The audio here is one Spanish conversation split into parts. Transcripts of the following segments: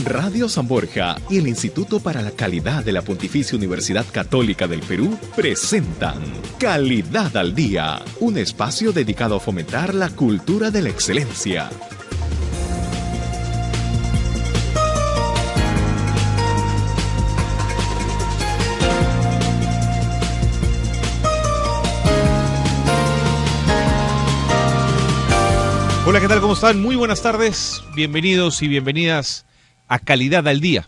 Radio San Borja y el Instituto para la Calidad de la Pontificia Universidad Católica del Perú presentan Calidad al Día, un espacio dedicado a fomentar la cultura de la excelencia. Hola, ¿qué tal? ¿Cómo están? Muy buenas tardes. Bienvenidos y bienvenidas a Calidad al Día,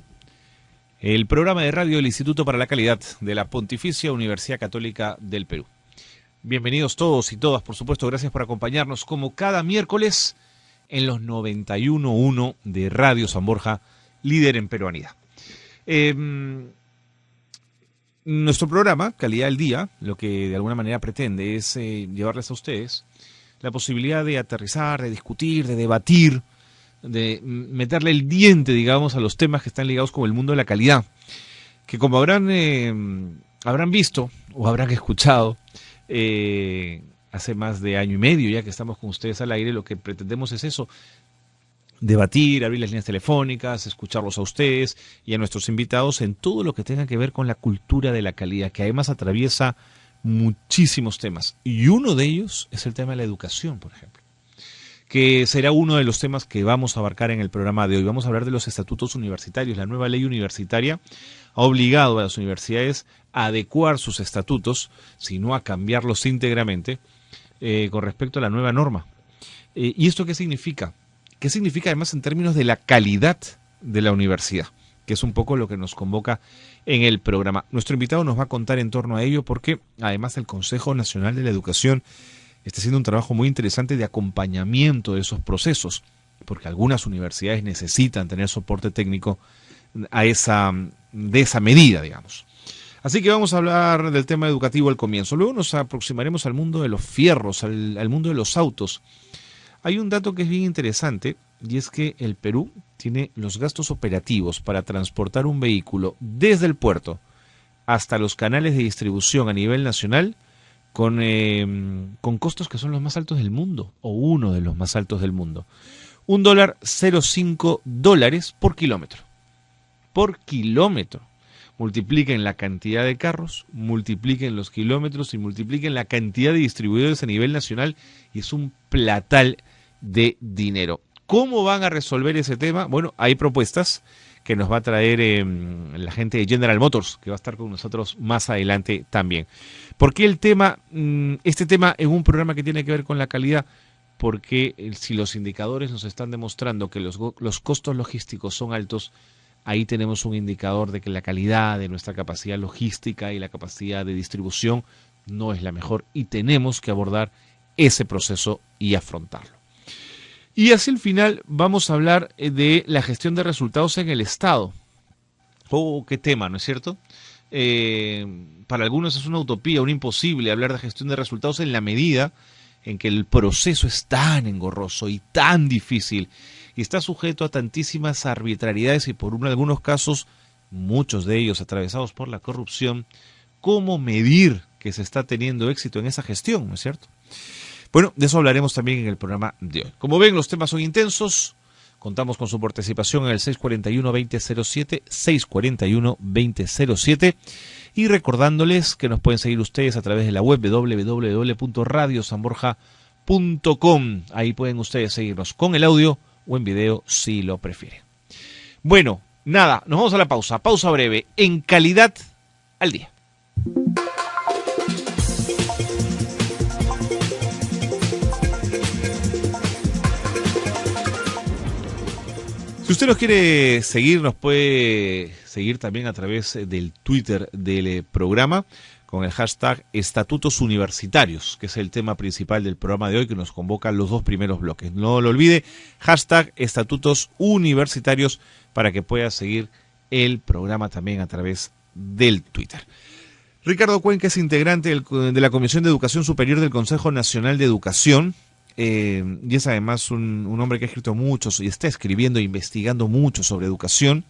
el programa de radio del Instituto para la Calidad de la Pontificia Universidad Católica del Perú. Bienvenidos todos y todas, por supuesto. Gracias por acompañarnos como cada miércoles en los 91.1 de Radio San Borja, líder en peruanidad. Nuestro programa, Calidad al Día, lo que de alguna manera pretende es llevarles a ustedes la posibilidad de aterrizar, de discutir, de debatir, de meterle el diente, digamos, a los temas que están ligados con el mundo de la calidad, que como habrán visto o habrán escuchado hace más de año y medio ya que estamos con ustedes al aire, lo que pretendemos es eso: debatir, abrir las líneas telefónicas, escucharlos a ustedes y a nuestros invitados en todo lo que tenga que ver con la cultura de la calidad, que además atraviesa muchísimos temas, y uno de ellos es el tema de la educación, por ejemplo, que será uno de los temas que vamos a abarcar en el programa de hoy. Vamos a hablar de los estatutos universitarios. La nueva ley universitaria ha obligado a las universidades a adecuar sus estatutos, si no a cambiarlos íntegramente, con respecto a la nueva norma. ¿Y esto qué significa? ¿Qué significa además en términos de la calidad de la universidad? Que es un poco lo que nos convoca en el programa. Nuestro invitado nos va a contar en torno a ello porque además el Consejo Nacional de la Educación está haciendo un trabajo muy interesante de acompañamiento de esos procesos, porque algunas universidades necesitan tener soporte técnico de esa medida, digamos. Así que vamos a hablar del tema educativo al comienzo. Luego nos aproximaremos al mundo de los fierros, al mundo de los autos. Hay un dato que es bien interesante, y es que el Perú tiene los gastos operativos para transportar un vehículo desde el puerto hasta los canales de distribución a nivel nacional con costos que son los más altos del mundo, o uno de los más altos del mundo. $1.05 por kilómetro. Por kilómetro. Multipliquen la cantidad de carros, multipliquen los kilómetros y multipliquen la cantidad de distribuidores a nivel nacional, y es un platal de dinero. ¿Cómo van a resolver ese tema? Bueno, hay propuestas que nos va a traer la gente de General Motors, que va a estar con nosotros más adelante también. ¿Por qué este tema en un programa que tiene que ver con la calidad? Porque si los indicadores nos están demostrando que los costos logísticos son altos, ahí tenemos un indicador de que la calidad de nuestra capacidad logística y la capacidad de distribución no es la mejor, y tenemos que abordar ese proceso y afrontarlo. Y hacia el final vamos a hablar de la gestión de resultados en el Estado. Oh, qué tema, ¿no es cierto? Para algunos es una utopía, un imposible hablar de gestión de resultados en la medida en que el proceso es tan engorroso y tan difícil y está sujeto a tantísimas arbitrariedades y por algunos casos, muchos de ellos atravesados por la corrupción. ¿Cómo medir que se está teniendo éxito en esa gestión, no es cierto? Bueno, de eso hablaremos también en el programa de hoy. Como ven, los temas son intensos. Contamos con su participación en el 641-2007, 641-2007. Y recordándoles que nos pueden seguir ustedes a través de la web www.radiosanborja.com. Ahí pueden ustedes seguirnos con el audio o en video si lo prefieren. Bueno, nada, nos vamos a la pausa. Pausa breve en Calidad al Día. Si usted nos quiere seguir, nos puede seguir también a través del Twitter del programa con el hashtag Estatutos Universitarios, que es el tema principal del programa de hoy, que nos convoca los dos primeros bloques. No lo olvide, hashtag Estatutos Universitarios, para que pueda seguir el programa también a través del Twitter. Ricardo Cuenca es integrante de la Comisión de Educación Superior del Consejo Nacional de Educación. Y es además un hombre que ha escrito mucho y está escribiendo e investigando mucho sobre educación,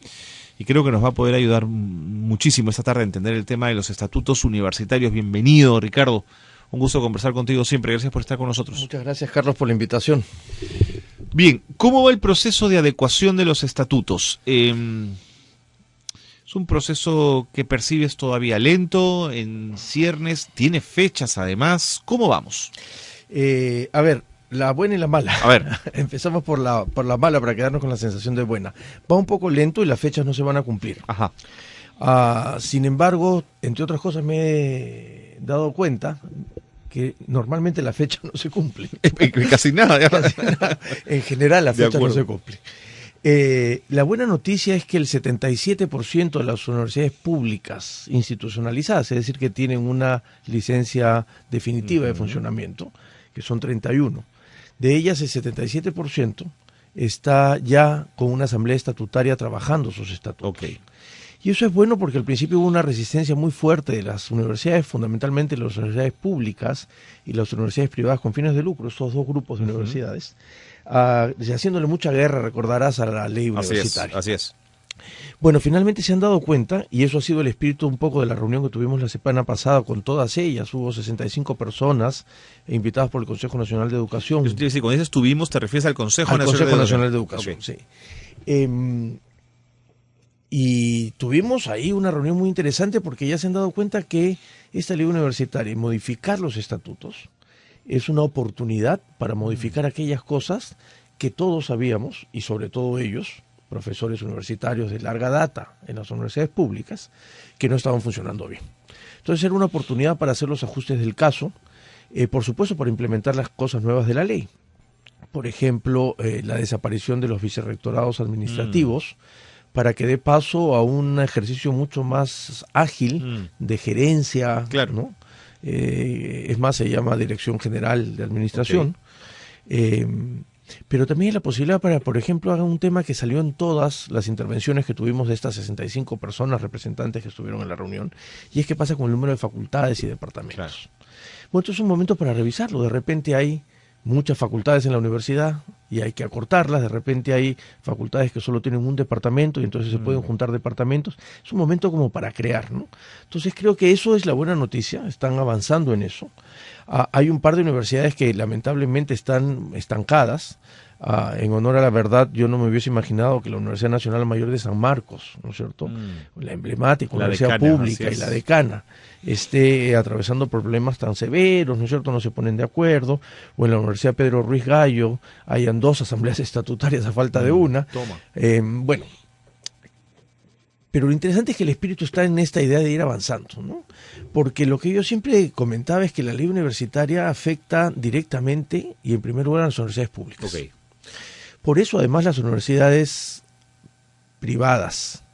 y creo que nos va a poder ayudar muchísimo esta tarde a entender el tema de los estatutos universitarios. Bienvenido, Ricardo, Un gusto conversar contigo siempre. Gracias por estar con nosotros. Muchas gracias, Carlos, por la invitación. Bien, ¿cómo va el proceso de adecuación de los estatutos? ¿Es un proceso que percibes todavía lento, en ciernes? ¿Tiene fechas además? ¿Cómo vamos? A ver, la buena y la mala. A ver. Empezamos por la mala para quedarnos con la sensación de buena. Va un poco lento y las fechas no se van a cumplir. Ajá. Sin embargo, entre otras cosas me he dado cuenta que normalmente la fecha no se cumple. Casi nada. En general la fecha no acuerdo. se cumple. La buena noticia es que el 77% de las universidades públicas institucionalizadas, es decir, que tienen una licencia definitiva de funcionamiento, que son 31, de ellas el 77% está ya con una asamblea estatutaria trabajando sus estatutos. Ok. Y eso es bueno porque al principio hubo una resistencia muy fuerte de las universidades, fundamentalmente las universidades públicas y las universidades privadas con fines de lucro, estos dos grupos de universidades, haciéndole mucha guerra, recordarás, a la ley universitaria. Así es. Bueno, finalmente se han dado cuenta, y eso ha sido el espíritu un poco de la reunión que tuvimos la semana pasada con todas ellas. Hubo 65 personas invitadas por el Consejo Nacional de Educación. Yo te iba a decir, cuando dices estuvimos, te refieres al Consejo Nacional de Educación, okay. Sí. Y tuvimos ahí una reunión muy interesante porque ya se han dado cuenta que esta ley universitaria y modificar los estatutos es una oportunidad para modificar aquellas cosas que todos sabíamos, y sobre todo ellos, profesores universitarios de larga data en las universidades públicas, que no estaban funcionando bien. Entonces era una oportunidad para hacer los ajustes del caso, por supuesto para implementar las cosas nuevas de la ley. Por ejemplo, la desaparición de los vicerrectorados administrativos, para que dé paso a un ejercicio mucho más ágil de gerencia, claro, ¿no? Es más, se llama Dirección General de Administración. Okay. Pero también hay la posibilidad para, por ejemplo, hagan un tema que salió en todas las intervenciones que tuvimos de estas 65 personas representantes que estuvieron en la reunión, y es qué pasa con el número de facultades y departamentos. Claro. Bueno, esto es un momento para revisarlo. De repente hay muchas facultades en la universidad y hay que acortarlas. De repente hay facultades que solo tienen un departamento y entonces se pueden juntar departamentos. Es un momento como para crear, ¿no? Entonces creo que eso es la buena noticia, están avanzando en eso. Hay un par de universidades que lamentablemente están estancadas. En honor a la verdad, yo no me hubiese imaginado que la Universidad Nacional Mayor de San Marcos, ¿no es cierto?, la emblemática universidad pública y la decana, esté atravesando problemas tan severos, ¿no es cierto?, no se ponen de acuerdo, o en la Universidad Pedro Ruiz Gallo hayan dos asambleas estatutarias a falta de una. Bueno, pero lo interesante es que el espíritu está en esta idea de ir avanzando, ¿no? Porque lo que yo siempre comentaba es que la ley universitaria afecta directamente y en primer lugar a las universidades públicas. Okay. Por eso, además, las universidades privadas,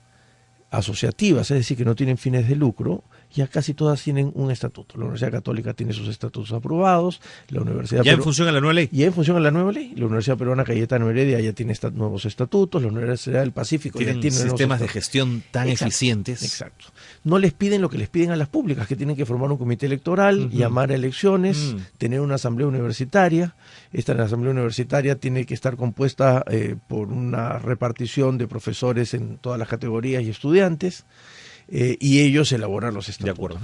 asociativas, es decir, que no tienen fines de lucro, ya casi todas tienen un estatuto. La Universidad Católica tiene sus estatutos aprobados, la Universidad ¿Ya en función a la nueva ley? Ya en función a la nueva ley. La Universidad Peruana Cayetano Heredia ya tiene nuevos estatutos, la Universidad del Pacífico ya tiene sistemas de gestión tan eficientes. Exacto. No les piden lo que les piden a las públicas, que tienen que formar un comité electoral, llamar a elecciones, tener una asamblea universitaria. Esta asamblea universitaria tiene que estar compuesta por una repartición de profesores en todas las categorías y estudiantes. Y ellos elaboran los estatutos. De acuerdo.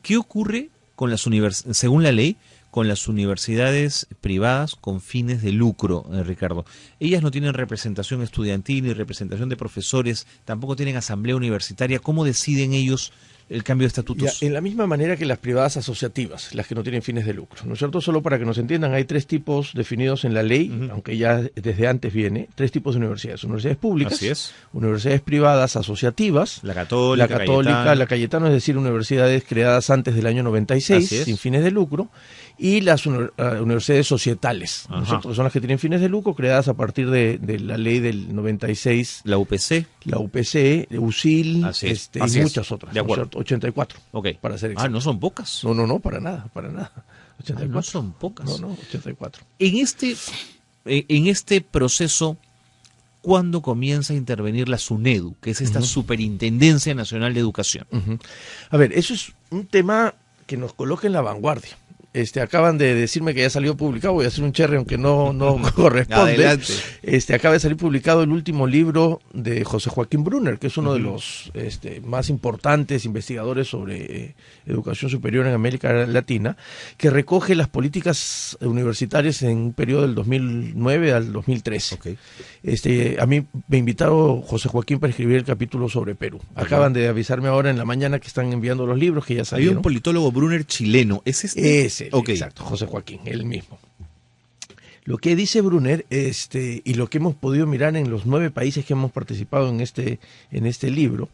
¿Qué ocurre con las según la ley, con las universidades privadas con fines de lucro, Ricardo? Ellas no tienen representación estudiantil ni representación de profesores, tampoco tienen asamblea universitaria. ¿Cómo deciden ellos el cambio de estatutos? Ya, en la misma manera que las privadas asociativas, las que no tienen fines de lucro, ¿no es cierto? Solo para que nos entiendan, hay tres tipos definidos en la ley, aunque ya desde antes viene, tres tipos de universidades. Universidades públicas, así es, universidades privadas asociativas, la Católica, la Cayetano, es decir, universidades creadas antes del año 96, sin fines de lucro, y las universidades societales, ¿no es cierto?, que son las que tienen fines de lucro, creadas a partir de la ley del 96. La UPC, USIL, y muchas otras. De acuerdo. 84, para ser exacto. No son pocas. No, para nada. 84. No son pocas. No, 84. En este proceso, ¿cuándo comienza a intervenir la SUNEDU, que es esta Superintendencia Nacional de Educación? A ver, eso es un tema que nos coloca en la vanguardia. acaban de decirme que ya salió publicado, voy a hacer un cherry aunque no corresponde. Adelante. Acaba de salir publicado el último libro de José Joaquín Brunner, que es uno de los más importantes investigadores sobre educación superior en América Latina, que recoge las políticas universitarias en un periodo del 2009 al 2013. Okay. A mí me invitaron José Joaquín para escribir el capítulo sobre Perú. Acaban de avisarme ahora en la mañana que están enviando los libros, que ya salieron. Hay un politólogo Brunner chileno, ¿es este? Ese, Okay. exacto, José Joaquín, él mismo. Lo que dice Brunner, y lo que hemos podido mirar en los 9 países que hemos participado en este libro,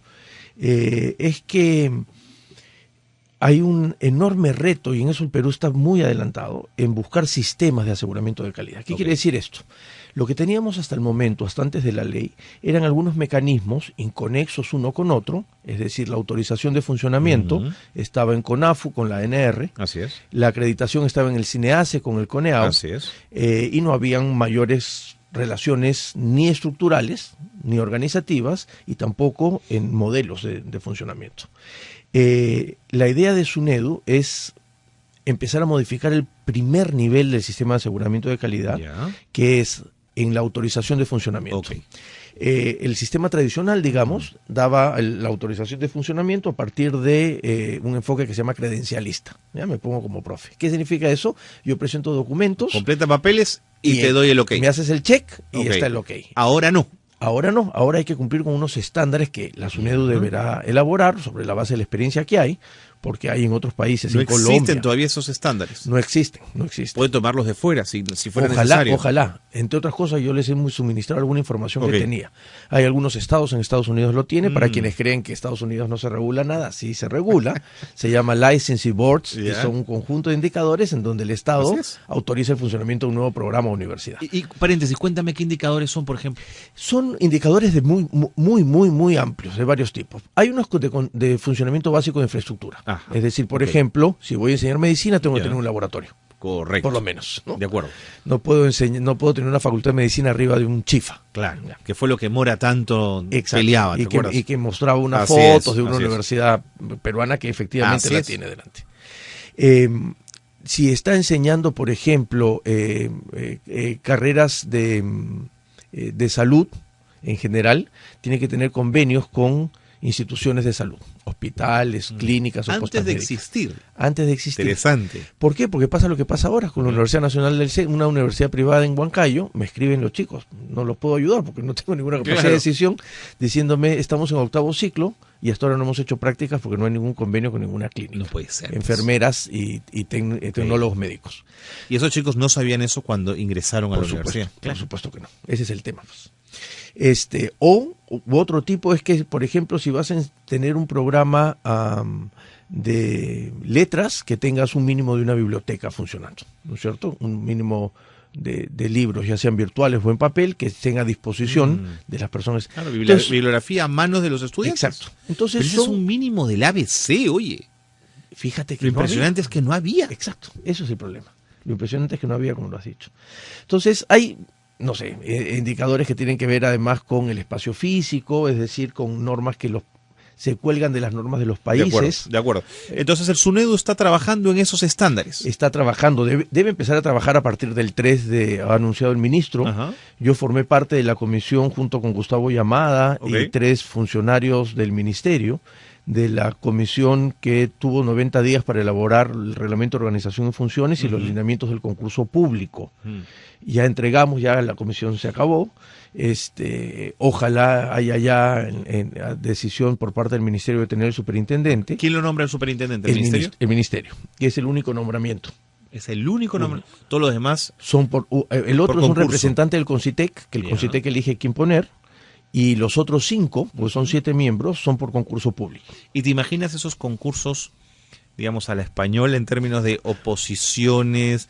es que hay un enorme reto, y en eso el Perú está muy adelantado, en buscar sistemas de aseguramiento de calidad. ¿Qué quiere decir esto? Lo que teníamos hasta el momento, hasta antes de la ley, eran algunos mecanismos inconexos uno con otro, es decir, la autorización de funcionamiento estaba en CONAFU con la ANR, Así es. la acreditación estaba en el CINEACE con el CONEAO, Así es. y no habían mayores relaciones ni estructurales, ni organizativas, y tampoco en modelos de funcionamiento. La idea de SUNEDU es empezar a modificar el primer nivel del sistema de aseguramiento de calidad, que es en la autorización de funcionamiento. Okay. El sistema tradicional, digamos, daba la autorización de funcionamiento a partir de un enfoque que se llama credencialista. Ya me pongo como profe. ¿Qué significa eso? Yo presento documentos. Completa papeles y te doy el ok. Me haces el check y está el ok. Ahora no. Ahora no, ahora hay que cumplir con unos estándares que la SUNEDU deberá elaborar sobre la base de la experiencia que hay, porque hay en otros países, No en Colombia. existen todavía esos estándares. No existen. Puede tomarlos de fuera si fuera necesario. Ojalá. Entre otras cosas, yo les he suministrado alguna información que tenía. Hay algunos estados, en Estados Unidos lo tiene, para quienes creen que Estados Unidos no se regula nada, sí se regula. Se llama Licensing Boards, que son un conjunto de indicadores en donde el Estado autoriza el funcionamiento de un nuevo programa o universidad. Y paréntesis, cuéntame qué indicadores son, por ejemplo. Son indicadores de muy amplios, de varios tipos. Hay unos de funcionamiento básico de infraestructura. Ajá. Es decir, por ejemplo, si voy a enseñar medicina, tengo que tener un laboratorio. Correcto. Por lo menos, ¿no? De acuerdo. No puedo tener una facultad de medicina arriba de un chifa. Claro. Que fue lo que Mora tanto peleaba, ¿te acuerdas? Y que mostraba unas fotos de una universidad peruana que efectivamente la tiene delante. Si está enseñando, por ejemplo, carreras de salud en general, tiene que tener convenios con instituciones de salud, hospitales, clínicas o antes de existir. Antes de existir. Interesante. ¿Por qué? Porque pasa lo que pasa ahora con la Universidad Nacional del CEN, una universidad privada en Huancayo. Me escriben los chicos, no los puedo ayudar porque no tengo ninguna capacidad de decisión, diciéndome, estamos en 8º ciclo y hasta ahora no hemos hecho prácticas porque no hay ningún convenio con ninguna clínica. No puede ser. Enfermeras y tecnólogos médicos. Y esos chicos no sabían eso cuando ingresaron a la universidad. Por supuesto que no. Ese es el tema, pues. U otro tipo es que, por ejemplo, si vas a tener un programa de letras, que tengas un mínimo de una biblioteca funcionando, ¿no es cierto? Un mínimo de libros, ya sean virtuales o en papel, que estén a disposición de las personas. Claro, bibliografía a manos de los estudiantes. Exacto. Entonces, pero ese es un mínimo del ABC, oye. Fíjate que lo impresionante es que no había. Exacto, eso es el problema. Lo impresionante es que no había, como lo has dicho. Entonces, hay, no sé, indicadores que tienen que ver además con el espacio físico, es decir, con normas que se cuelgan de las normas de los países. De acuerdo. Entonces el SUNEDU está trabajando en esos estándares. Está trabajando, debe empezar a trabajar a partir del 3 ha anunciado el ministro. Ajá. Yo formé parte de la comisión junto con Gustavo Llamada y 3 funcionarios del ministerio, de la comisión que tuvo 90 días para elaborar el reglamento de organización y funciones y los lineamientos del concurso público. Ya entregamos, ya la comisión se acabó. Ojalá haya ya decisión por parte del ministerio de tener el superintendente. ¿Quién lo nombra el superintendente? El ministerio, que es el único nombramiento. Es el único nombramiento. Todos los demás son el otro es un representante del CONCITEC, que el CONCITEC elige quién poner. Y los otros 5, pues son 7 miembros, son por concurso público. ¿Y te imaginas esos concursos, digamos, a la española en términos de oposiciones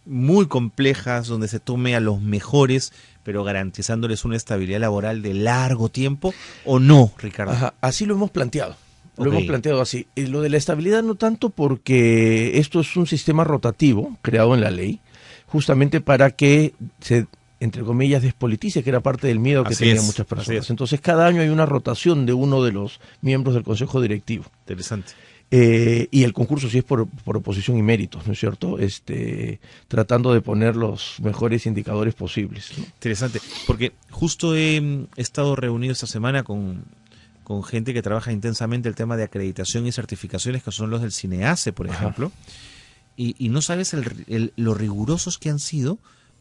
muy complejas, donde se tome a los mejores, pero garantizándoles una estabilidad laboral de largo tiempo, o no, Ricardo? Ajá, así lo hemos planteado. Lo hemos planteado así. Lo de la estabilidad no tanto, porque esto es un sistema rotativo creado en la ley, justamente para que se, entre comillas, despolitice, que era parte del miedo que tenían muchas personas. Entonces, cada año hay una rotación de uno de los miembros del Consejo Directivo. Interesante. Y el concurso sí es por oposición y méritos, ¿no es cierto? Tratando de poner los mejores indicadores posibles, ¿no? Interesante, porque justo he estado reunido esta semana con gente que trabaja intensamente el tema de acreditación y certificaciones, que son los del CINEACE, por ejemplo, y no sabes lo rigurosos que han sido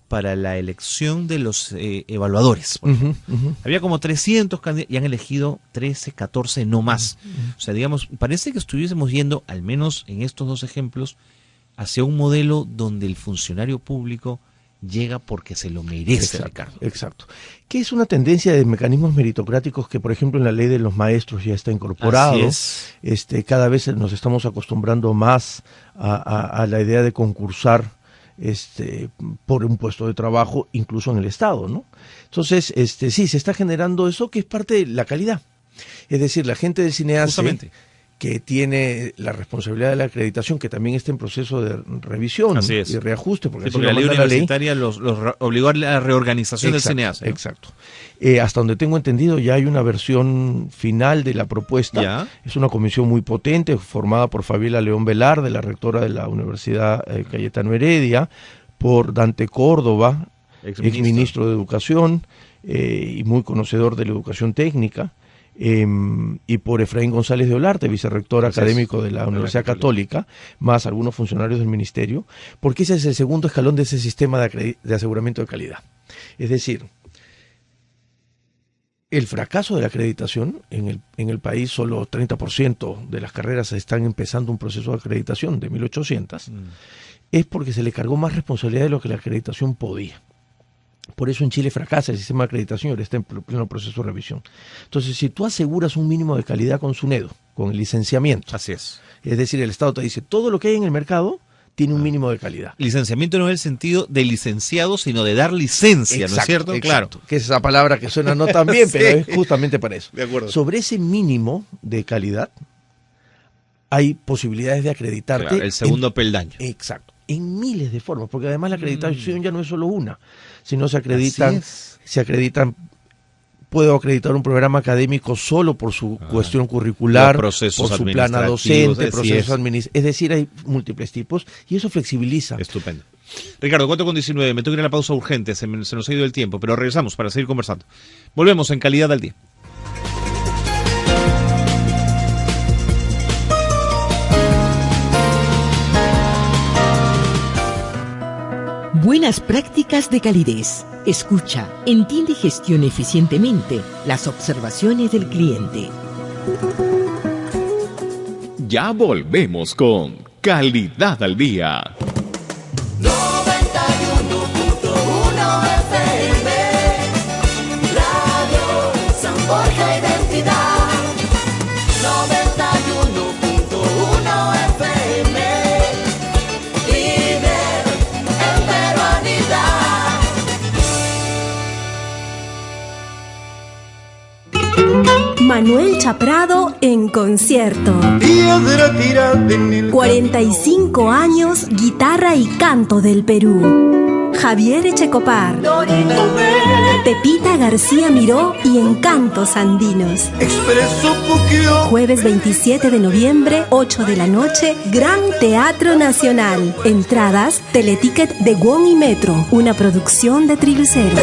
para la elección de los evaluadores. Había como 300 candidatos y han elegido 13, 14, no más. O sea, digamos, parece que estuviésemos yendo, al menos en estos dos ejemplos, hacia un modelo donde el funcionario público llega porque se lo merece, Ricardo. Exacto. Que es una tendencia de mecanismos meritocráticos que, por ejemplo, en la ley de los maestros ya está incorporado. Así es. Cada vez nos estamos acostumbrando más a la idea de concursar por un puesto de trabajo, incluso en el Estado, ¿no? Entonces, sí, se está generando eso que es parte de la calidad. Es decir, la gente del CINEACE, que tiene la responsabilidad de la acreditación, que también está en proceso de revisión y reajuste, porque la ley universitaria los obligó a la reorganización del CINEACE, ¿no? Exacto. Hasta donde tengo entendido, ya hay una versión final de la propuesta. ¿Ya? Es una comisión muy potente, formada por Fabiola León Velarde, la rectora de la Universidad Cayetano Heredia, por Dante Córdoba, exministro de Educación y muy conocedor de la educación técnica, y por Efraín González de Olarte, vicerrector académico de la Universidad Católica, más algunos funcionarios del ministerio, porque ese es el segundo escalón de ese sistema de aseguramiento de calidad. Es decir, el fracaso de la acreditación en el país, solo 30% de las carreras están empezando un proceso de acreditación de 1800, es porque se le cargó más responsabilidad de lo que la acreditación podía. Por eso en Chile fracasa el sistema de acreditación y ahora está en pleno proceso de revisión. Entonces, si tú aseguras un mínimo de calidad con SUNEDO, con el licenciamiento, así es decir, el Estado te dice, todo lo que hay en el mercado tiene un mínimo de calidad. Licenciamiento no en el sentido de licenciado, sino de dar licencia, exacto, ¿no es cierto? Claro. Que es esa palabra que suena no tan bien, sí, pero es justamente para eso. De acuerdo. Sobre ese mínimo de calidad, hay posibilidades de acreditarte. Claro, el segundo peldaño. Exacto. En miles de formas, porque además la acreditación ya no es solo una, sino se acreditan, puedo acreditar un programa académico solo por su cuestión curricular, por su plana docente, procesos administrativos, es decir, hay múltiples tipos y eso flexibiliza. Estupendo. Ricardo, 4:19, me tengo que ir a la pausa urgente, se nos ha ido el tiempo, pero regresamos para seguir conversando. Volvemos en Calidad al Día. Buenas prácticas de calidez. Escucha, entiende y gestiona eficientemente las observaciones del cliente. Ya volvemos con Calidad al Día. 91.1 FM, Radio San Borja Identidad. 91.1 FM, líder en peruanidad. Manuel Chaprado en concierto. 45 años, guitarra y canto del Perú. Javier Echecopar, Pepita García Miró y Encantos Andinos. Jueves 27 de noviembre, 8 de la noche, Gran Teatro Nacional. Entradas, Teleticket de Won y Metro, una producción de Trilucero.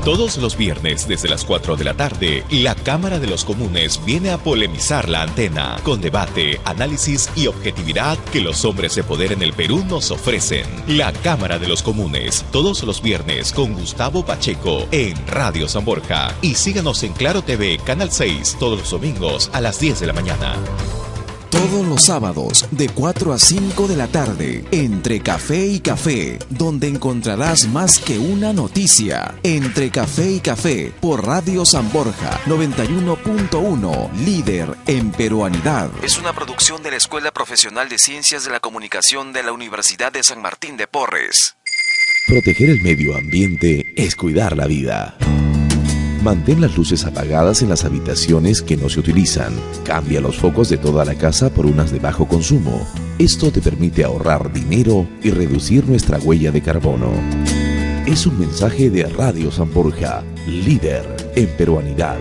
Todos los viernes desde las 4 de la tarde, la Cámara de los Comunes viene a polemizar la antena con debate, análisis y objetividad que los hombres de poder en el Perú nos ofrecen. La Cámara de los Comunes, todos los viernes con Gustavo Pacheco en Radio San Borja. Y síganos en Claro TV, Canal 6, todos los domingos a las 10 de la mañana. Todos los sábados de 4 a 5 de la tarde, Entre Café y Café, donde encontrarás más que una noticia. Entre Café y Café, por Radio San Borja 91.1, líder en peruanidad. Es una producción de la Escuela Profesional de Ciencias de la Comunicación de la Universidad de San Martín de Porres. Proteger el medio ambiente es cuidar la vida. Mantén las luces apagadas en las habitaciones que no se utilizan. Cambia los focos de toda la casa por unas de bajo consumo. Esto te permite ahorrar dinero y reducir nuestra huella de carbono. Es un mensaje de Radio San Borja, líder en peruanidad.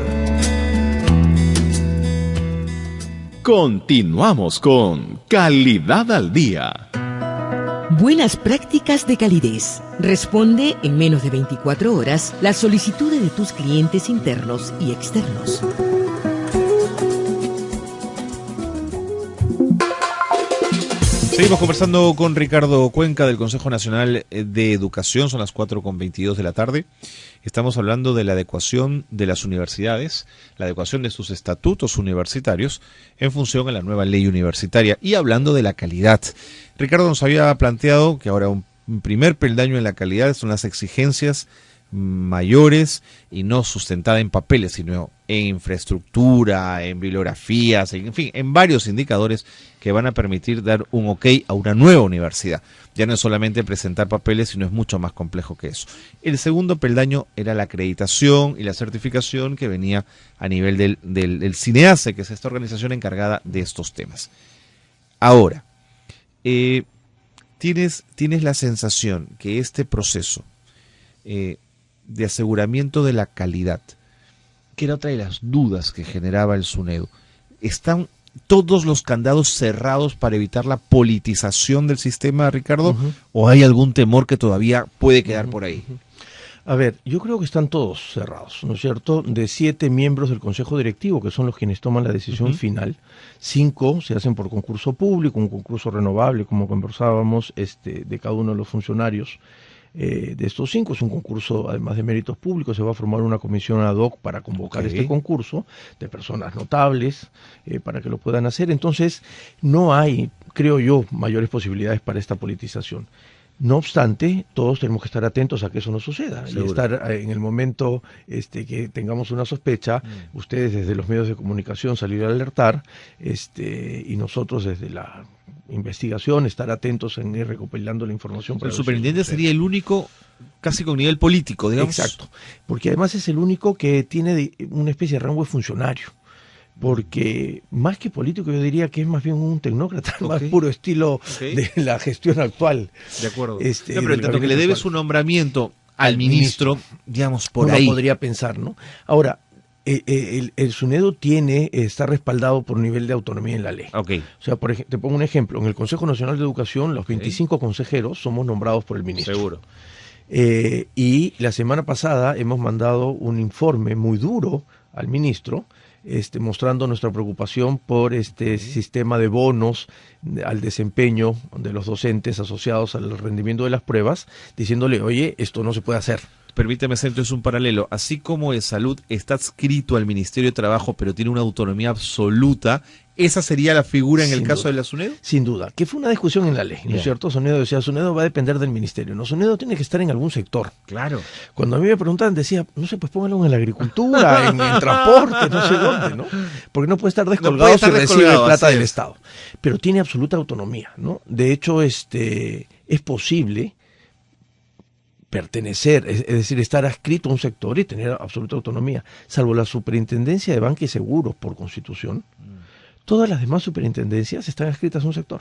Continuamos con Calidad al Día. Buenas prácticas de calidez. Responde en menos de 24 horas las solicitudes de tus clientes internos y externos. Seguimos conversando con Ricardo Cuenca del Consejo Nacional de Educación. Son las 4:22 de la tarde. Estamos hablando de la adecuación de las universidades, la adecuación de sus estatutos universitarios en función a la nueva ley universitaria y hablando de la calidad. Ricardo nos había planteado que ahora un primer peldaño en la calidad son las exigencias mayores y no sustentada en papeles, sino en infraestructura, en bibliografías, en fin, en varios indicadores que van a permitir dar un ok a una nueva universidad. Ya no es solamente presentar papeles, sino es mucho más complejo que eso. El segundo peldaño era la acreditación y la certificación que venía a nivel del CINEACE, que es esta organización encargada de estos temas. Ahora, tienes la sensación que este proceso de aseguramiento de la calidad, que era otra de las dudas que generaba el SUNEDU, ¿están todos los candados cerrados para evitar la politización del sistema, Ricardo? ¿O hay algún temor que todavía puede quedar por ahí? A ver, yo creo que están todos cerrados, ¿no es cierto? De 7 miembros del Consejo Directivo, que son los quienes toman la decisión final, 5 se hacen por concurso público, un concurso renovable, como conversábamos, de cada uno de los funcionarios. De estos 5 es un concurso, además de méritos públicos, se va a formar una comisión ad hoc para convocar este concurso de personas notables para que lo puedan hacer. Entonces, no hay, creo yo, mayores posibilidades para esta politización. No obstante, todos tenemos que estar atentos a que eso no suceda. Y estar en el momento que tengamos una sospecha, ustedes desde los medios de comunicación salir a alertar, y nosotros desde la investigación estar atentos en ir recopilando la información. El superintendente sería el único, casi con nivel político, digamos. Exacto, porque además es el único que tiene una especie de rango de funcionario. Porque más que político yo diría que es más bien un tecnócrata, más puro estilo de la gestión actual. De acuerdo. Pero tanto que le debe su nombramiento al ministro, digamos, por ahí. Uno podría pensar, ¿no? Ahora, el SUNEDU está respaldado por nivel de autonomía en la ley. O sea, por ejemplo, te pongo un ejemplo. En el Consejo Nacional de Educación, los 25 consejeros somos nombrados por el ministro. Seguro. Y la semana pasada hemos mandado un informe muy duro al ministro, mostrando nuestra preocupación por este sistema de bonos al desempeño de los docentes asociados al rendimiento de las pruebas, diciéndole, oye, esto no se puede hacer. Permíteme hacer entonces un paralelo. Así como de salud está adscrito al Ministerio de Trabajo, pero tiene una autonomía absoluta, ¿esa sería la figura en el caso de la SUNEDU? Sin duda, que fue una discusión en la ley, ¿no es cierto? SUNEDU decía, SUNEDU va a depender del ministerio. No, SUNEDU tiene que estar en algún sector. Claro. Cuando a mí me preguntaban, decía, no sé, pues póngalo en la agricultura, en el transporte, no sé dónde, ¿no? Porque no puede estar descolgado si recibe plata del Estado. Pero tiene absoluta autonomía, ¿no? De hecho, es posible pertenecer, es decir, estar adscrito a un sector y tener absoluta autonomía, salvo la Superintendencia de Banca y Seguros por Constitución. Todas las demás superintendencias están adscritas a un sector.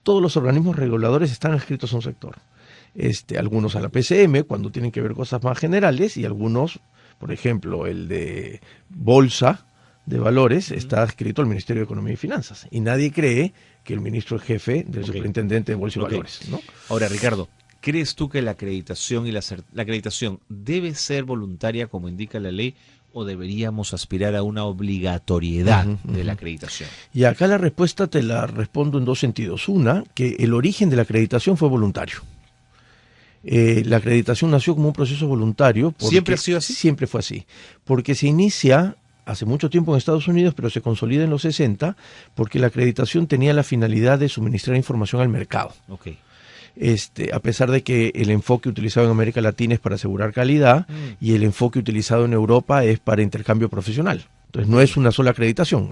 Todos los organismos reguladores están adscritos a un sector. Algunos a la PCM, cuando tienen que ver cosas más generales, y algunos, por ejemplo, el de Bolsa de Valores, está adscrito al Ministerio de Economía y Finanzas. Y nadie cree que el ministro es jefe del superintendente de Bolsa y Valores, ¿no? Ahora, Ricardo, ¿crees tú que la acreditación y la acreditación debe ser voluntaria como indica la ley o deberíamos aspirar a una obligatoriedad de la acreditación? Y acá la respuesta te la respondo en dos sentidos. Una, que el origen de la acreditación fue voluntario. La acreditación nació como un proceso voluntario. ¿Siempre ha sido así? Siempre fue así. Porque se inicia hace mucho tiempo en Estados Unidos, pero se consolida en los 60, porque la acreditación tenía la finalidad de suministrar información al mercado. A pesar de que el enfoque utilizado en América Latina es para asegurar calidad y el enfoque utilizado en Europa es para intercambio profesional. Entonces no es una sola acreditación.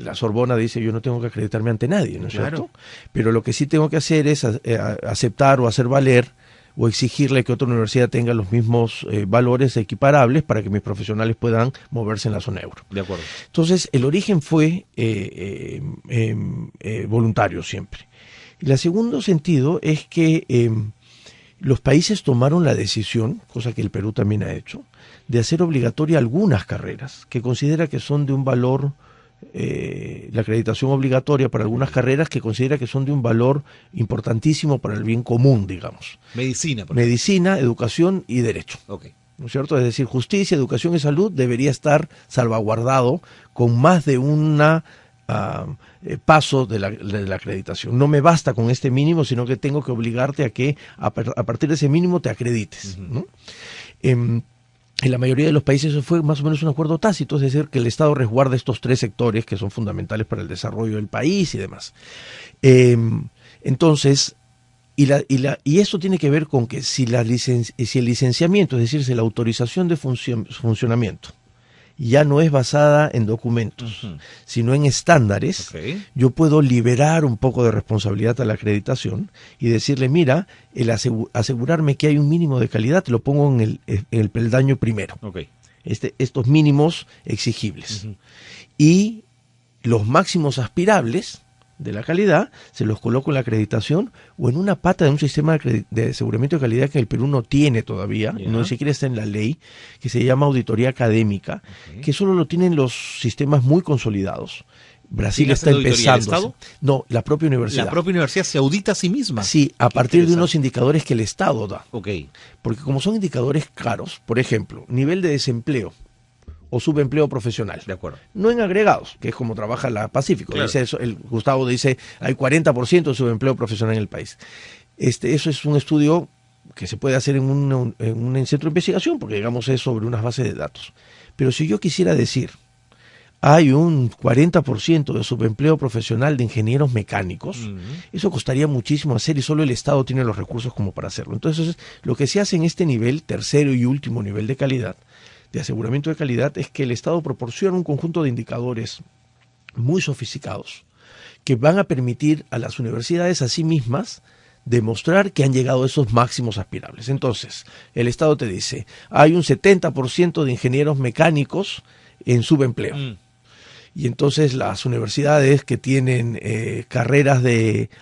La Sorbona dice, yo no tengo que acreditarme ante nadie, ¿no es cierto? Pero lo que sí tengo que hacer es aceptar o hacer valer o exigirle que otra universidad tenga los mismos valores equiparables para que mis profesionales puedan moverse en la zona euro. De acuerdo. Entonces el origen fue voluntario siempre. Y el segundo sentido es que los países tomaron la decisión, cosa que el Perú también ha hecho, de hacer obligatoria algunas carreras que considera que son de un valor la acreditación obligatoria para algunas carreras que considera que son de un valor importantísimo para el bien común, digamos. Medicina, por ejemplo. Medicina, educación y derecho. Ok. ¿No es cierto? Es decir, justicia, educación y salud debería estar salvaguardado con más de una paso de la acreditación. No me basta con este mínimo, sino que tengo que obligarte a que a partir de ese mínimo te acredites, ¿no? En la mayoría de los países eso fue más o menos un acuerdo tácito, es decir, que el Estado resguarda estos 3 sectores que son fundamentales para el desarrollo del país y demás. Entonces, y eso tiene que ver con que si el licenciamiento, es decir, si la autorización de funcionamiento ya no es basada en documentos, sino en estándares, yo puedo liberar un poco de responsabilidad a la acreditación y decirle, mira, el asegurarme que hay un mínimo de calidad, te lo pongo en el peldaño primero. Estos mínimos exigibles. Y los máximos aspirables de la calidad se los coloco en la acreditación o en una pata de un sistema de aseguramiento de calidad que el Perú no tiene todavía, no ni siquiera está en la ley, que se llama auditoría académica, que solo lo tienen los sistemas muy consolidados. Brasil está empezando. ¿El Estado? No, la propia universidad. La propia universidad se audita a sí misma. Sí, a partir de unos indicadores que el Estado da. Ok. Porque como son indicadores caros, por ejemplo, nivel de desempleo o subempleo profesional. De acuerdo. No en agregados, que es como trabaja la Pacífico. Claro. Dice eso, Gustavo dice, hay 40% de subempleo profesional en el país. Eso es un estudio que se puede hacer en un centro de investigación, porque digamos es sobre unas bases de datos. Pero si yo quisiera decir, hay un 40% de subempleo profesional de ingenieros mecánicos, eso costaría muchísimo hacer y solo el Estado tiene los recursos como para hacerlo. Entonces, lo que se hace en este nivel, tercero y último nivel de calidad, de aseguramiento de calidad, es que el Estado proporciona un conjunto de indicadores muy sofisticados que van a permitir a las universidades a sí mismas demostrar que han llegado a esos máximos aspirables. Entonces, el Estado te dice, hay un 70% de ingenieros mecánicos en subempleo. Y entonces las universidades que tienen carreras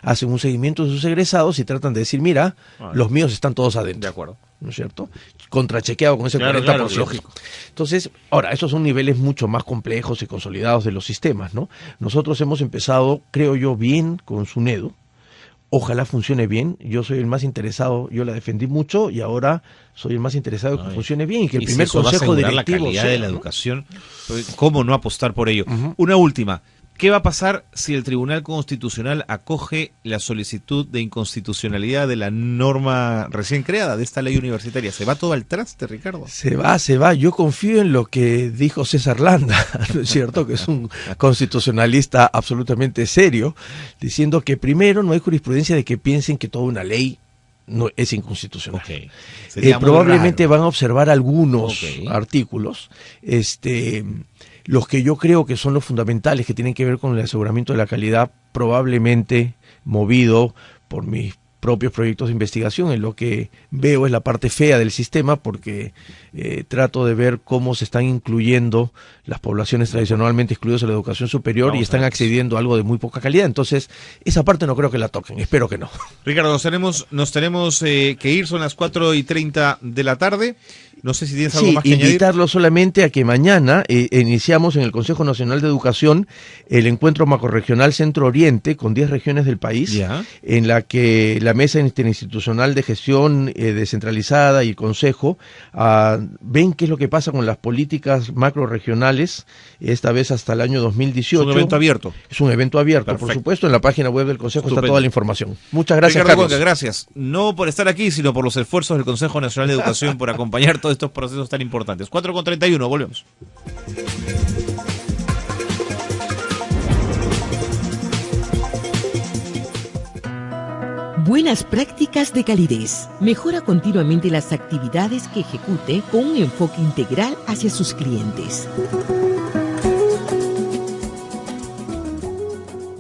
hacen un seguimiento de sus egresados y tratan de decir, mira, los míos están todos adentro. De acuerdo. ¿No es cierto? Contrachequeado con ese 40%. Claro, lógico. Entonces, ahora, esos son niveles mucho más complejos y consolidados de los sistemas, ¿no? Nosotros hemos empezado, creo yo, bien con SUNEDU. Ojalá funcione bien. Yo soy el más interesado, yo la defendí mucho y ahora soy el más interesado en que funcione bien y que el primer consejo directivo la calidad sea, de la educación, ¿cómo no apostar por ello? Una última. ¿Qué va a pasar si el Tribunal Constitucional acoge la solicitud de inconstitucionalidad de la norma recién creada, de esta ley universitaria? ¿Se va todo al traste, Ricardo? Se va. Yo confío en lo que dijo César Landa, ¿no es cierto? Que es un constitucionalista absolutamente serio, diciendo que primero no hay jurisprudencia de que piensen que toda una ley no es inconstitucional. Probablemente van a observar algunos artículos, los que yo creo que son los fundamentales, que tienen que ver con el aseguramiento de la calidad, probablemente movido por mis propios proyectos de investigación. En lo que veo es la parte fea del sistema, porque trato de ver cómo se están incluyendo las poblaciones tradicionalmente excluidas de la educación superior y están accediendo a algo de muy poca calidad. Entonces, esa parte no creo que la toquen, espero que no. Ricardo, nos tenemos que ir, son las 4:30 de la tarde. No sé si tienes algo más que añadir. Invitarlo solamente a que mañana iniciamos en el Consejo Nacional de Educación el encuentro macrorregional Centro-Oriente con 10 regiones del país, en la que la Mesa Interinstitucional de Gestión Descentralizada y el Consejo ven qué es lo que pasa con las políticas macrorregionales, esta vez hasta el año 2018. ¿Es un evento abierto? Es un evento abierto, perfecto. Por supuesto, en la página web del Consejo está toda la información. Muchas gracias, Ricardo Carlos. Conca, gracias. No por estar aquí, sino por los esfuerzos del Consejo Nacional de Educación por acompañar todos estos procesos tan importantes. 4:31, volvemos. Buenas prácticas de calidez. Mejora continuamente las actividades que ejecute con un enfoque integral hacia sus clientes.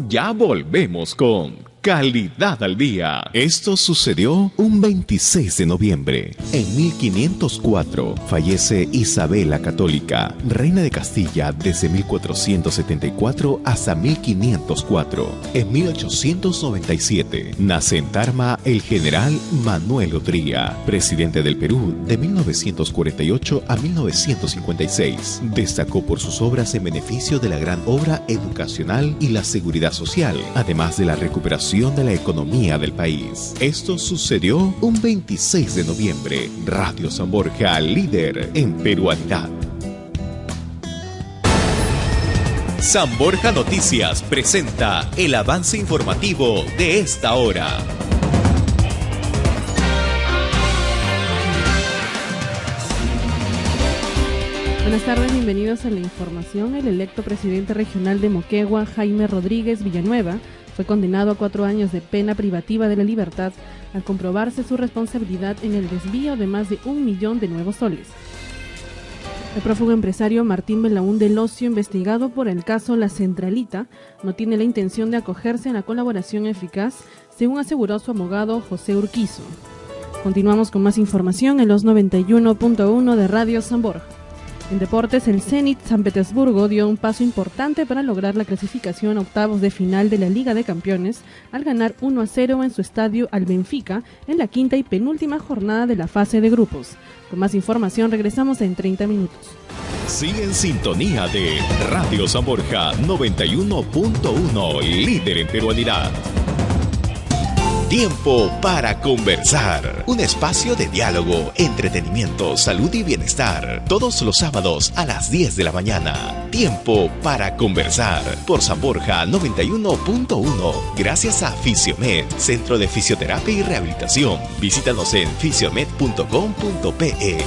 Ya volvemos con Calidad al día. Esto sucedió un 26 de noviembre. En 1504 fallece Isabel la Católica, reina de Castilla desde 1474 hasta 1504. En 1897 nace en Tarma el general Manuel Odría, presidente del Perú de 1948 a 1956. Destacó por sus obras en beneficio de la gran obra educacional y la seguridad social, además de la recuperación de la economía del país. Esto sucedió un 26 de noviembre. Radio San Borja, líder en peruanidad. San Borja Noticias presenta el avance informativo de esta hora. Buenas tardes, bienvenidos a la información. El electo presidente regional de Moquegua, Jaime Rodríguez Villanueva, fue condenado a 4 años de pena privativa de la libertad al comprobarse su responsabilidad en el desvío de más de 1 millón de nuevos soles. El prófugo empresario Martín Belaún del Ocio, investigado por el caso La Centralita, no tiene la intención de acogerse a la colaboración eficaz, según aseguró su abogado José Urquizo. Continuamos con más información en los 91.1 de Radio San Borja. En deportes, el Zenit San Petersburgo dio un paso importante para lograr la clasificación a octavos de final de la Liga de Campeones al ganar 1-0 en su estadio al Benfica en la quinta y penúltima jornada de la fase de grupos. Con más información regresamos en 30 minutos. Sigue en sintonía de Radio San Borja 91.1, líder en peruanidad. Tiempo para conversar. Un espacio de diálogo, entretenimiento, salud y bienestar. Todos los sábados a las 10 de la mañana. Tiempo para conversar. Por San Borja 91.1. Gracias a Fisiomed, Centro de Fisioterapia y Rehabilitación. Visítanos en fisiomed.com.pe.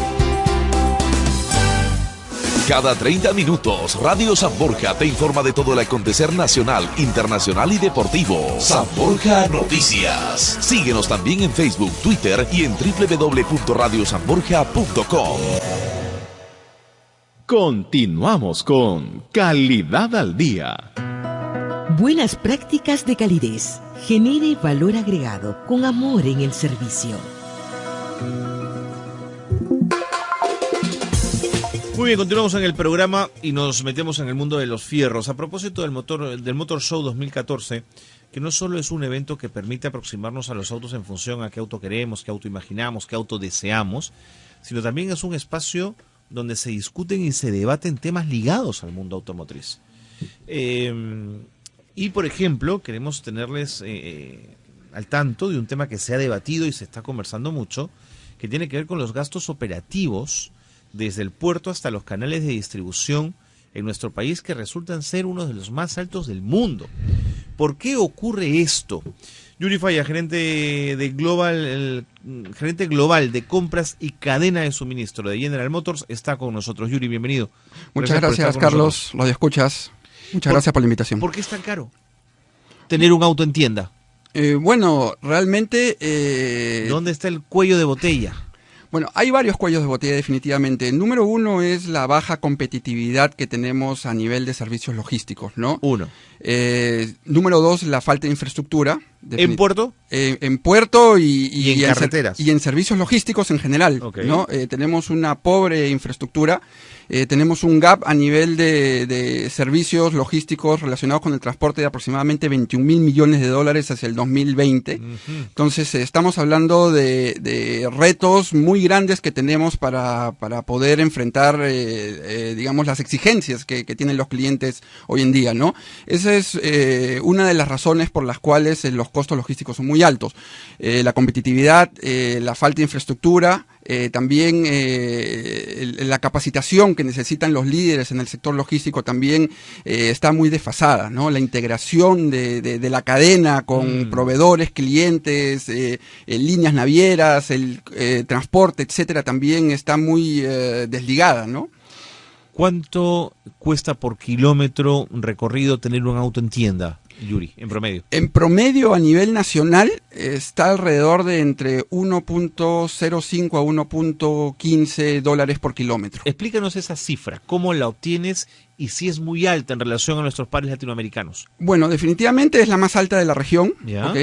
Cada 30 minutos, Radio San Borja te informa de todo el acontecer nacional, internacional y deportivo. San Borja Noticias. Síguenos también en Facebook, Twitter y en www.radiosanborja.com. Continuamos con Calidad al Día. Buenas prácticas de calidez. Genere valor agregado con amor en el servicio. Muy bien, continuamos en el programa y nos metemos en el mundo de los fierros. A propósito del Motor Show 2014, que no solo es un evento que permite aproximarnos a los autos en función a qué auto queremos, qué auto imaginamos, qué auto deseamos, sino también es un espacio donde se discuten y se debaten temas ligados al mundo automotriz. Y, por ejemplo, queremos tenerles al tanto de un tema que se ha debatido y se está conversando mucho, que tiene que ver con los gastos operativos desde el puerto hasta los canales de distribución en nuestro país, que resultan ser uno de los más altos del mundo. ¿Por qué ocurre esto? Yuri Falla, gerente global de compras y cadena de suministro de General Motors, está con nosotros. Yuri, bienvenido. Muchas gracias, Carlos. Radio escuchas. Muchas gracias por la invitación. ¿Por qué es tan caro tener un auto en tienda? Bueno, realmente... ¿Dónde está el cuello de botella? Bueno, hay varios cuellos de botella definitivamente. El número uno es la baja competitividad que tenemos a nivel de servicios logísticos, ¿no? Uno. Número dos, la falta de infraestructura. ¿En puerto? En puerto y en carreteras. Y en servicios logísticos en general, Okay. ¿no? Tenemos una pobre infraestructura. Tenemos un gap a nivel de servicios logísticos relacionados con el transporte de aproximadamente 21.000 millones de dólares hacia el 2020. Entonces, estamos hablando de retos muy grandes que tenemos para poder enfrentar, digamos, las exigencias que tienen los clientes hoy en día, ¿no? Esa es una de las razones por las cuales los costos logísticos son muy altos. La competitividad, la falta de infraestructura, también la capacitación que necesitan los líderes en el sector logístico también está muy desfasada, ¿no? La integración de la cadena con proveedores, clientes, líneas navieras, el transporte, etcétera, también está muy desligada, ¿no? ¿Cuánto cuesta por kilómetro recorrido tener un auto en tienda? Yuri, en promedio? En promedio a nivel nacional está alrededor de entre 1.05 a 1.15 dólares por kilómetro. Explícanos esa cifra, cómo la obtienes y si es muy alta en relación a nuestros pares latinoamericanos. Bueno, definitivamente es la más alta de la región, ¿Ya? ¿ok?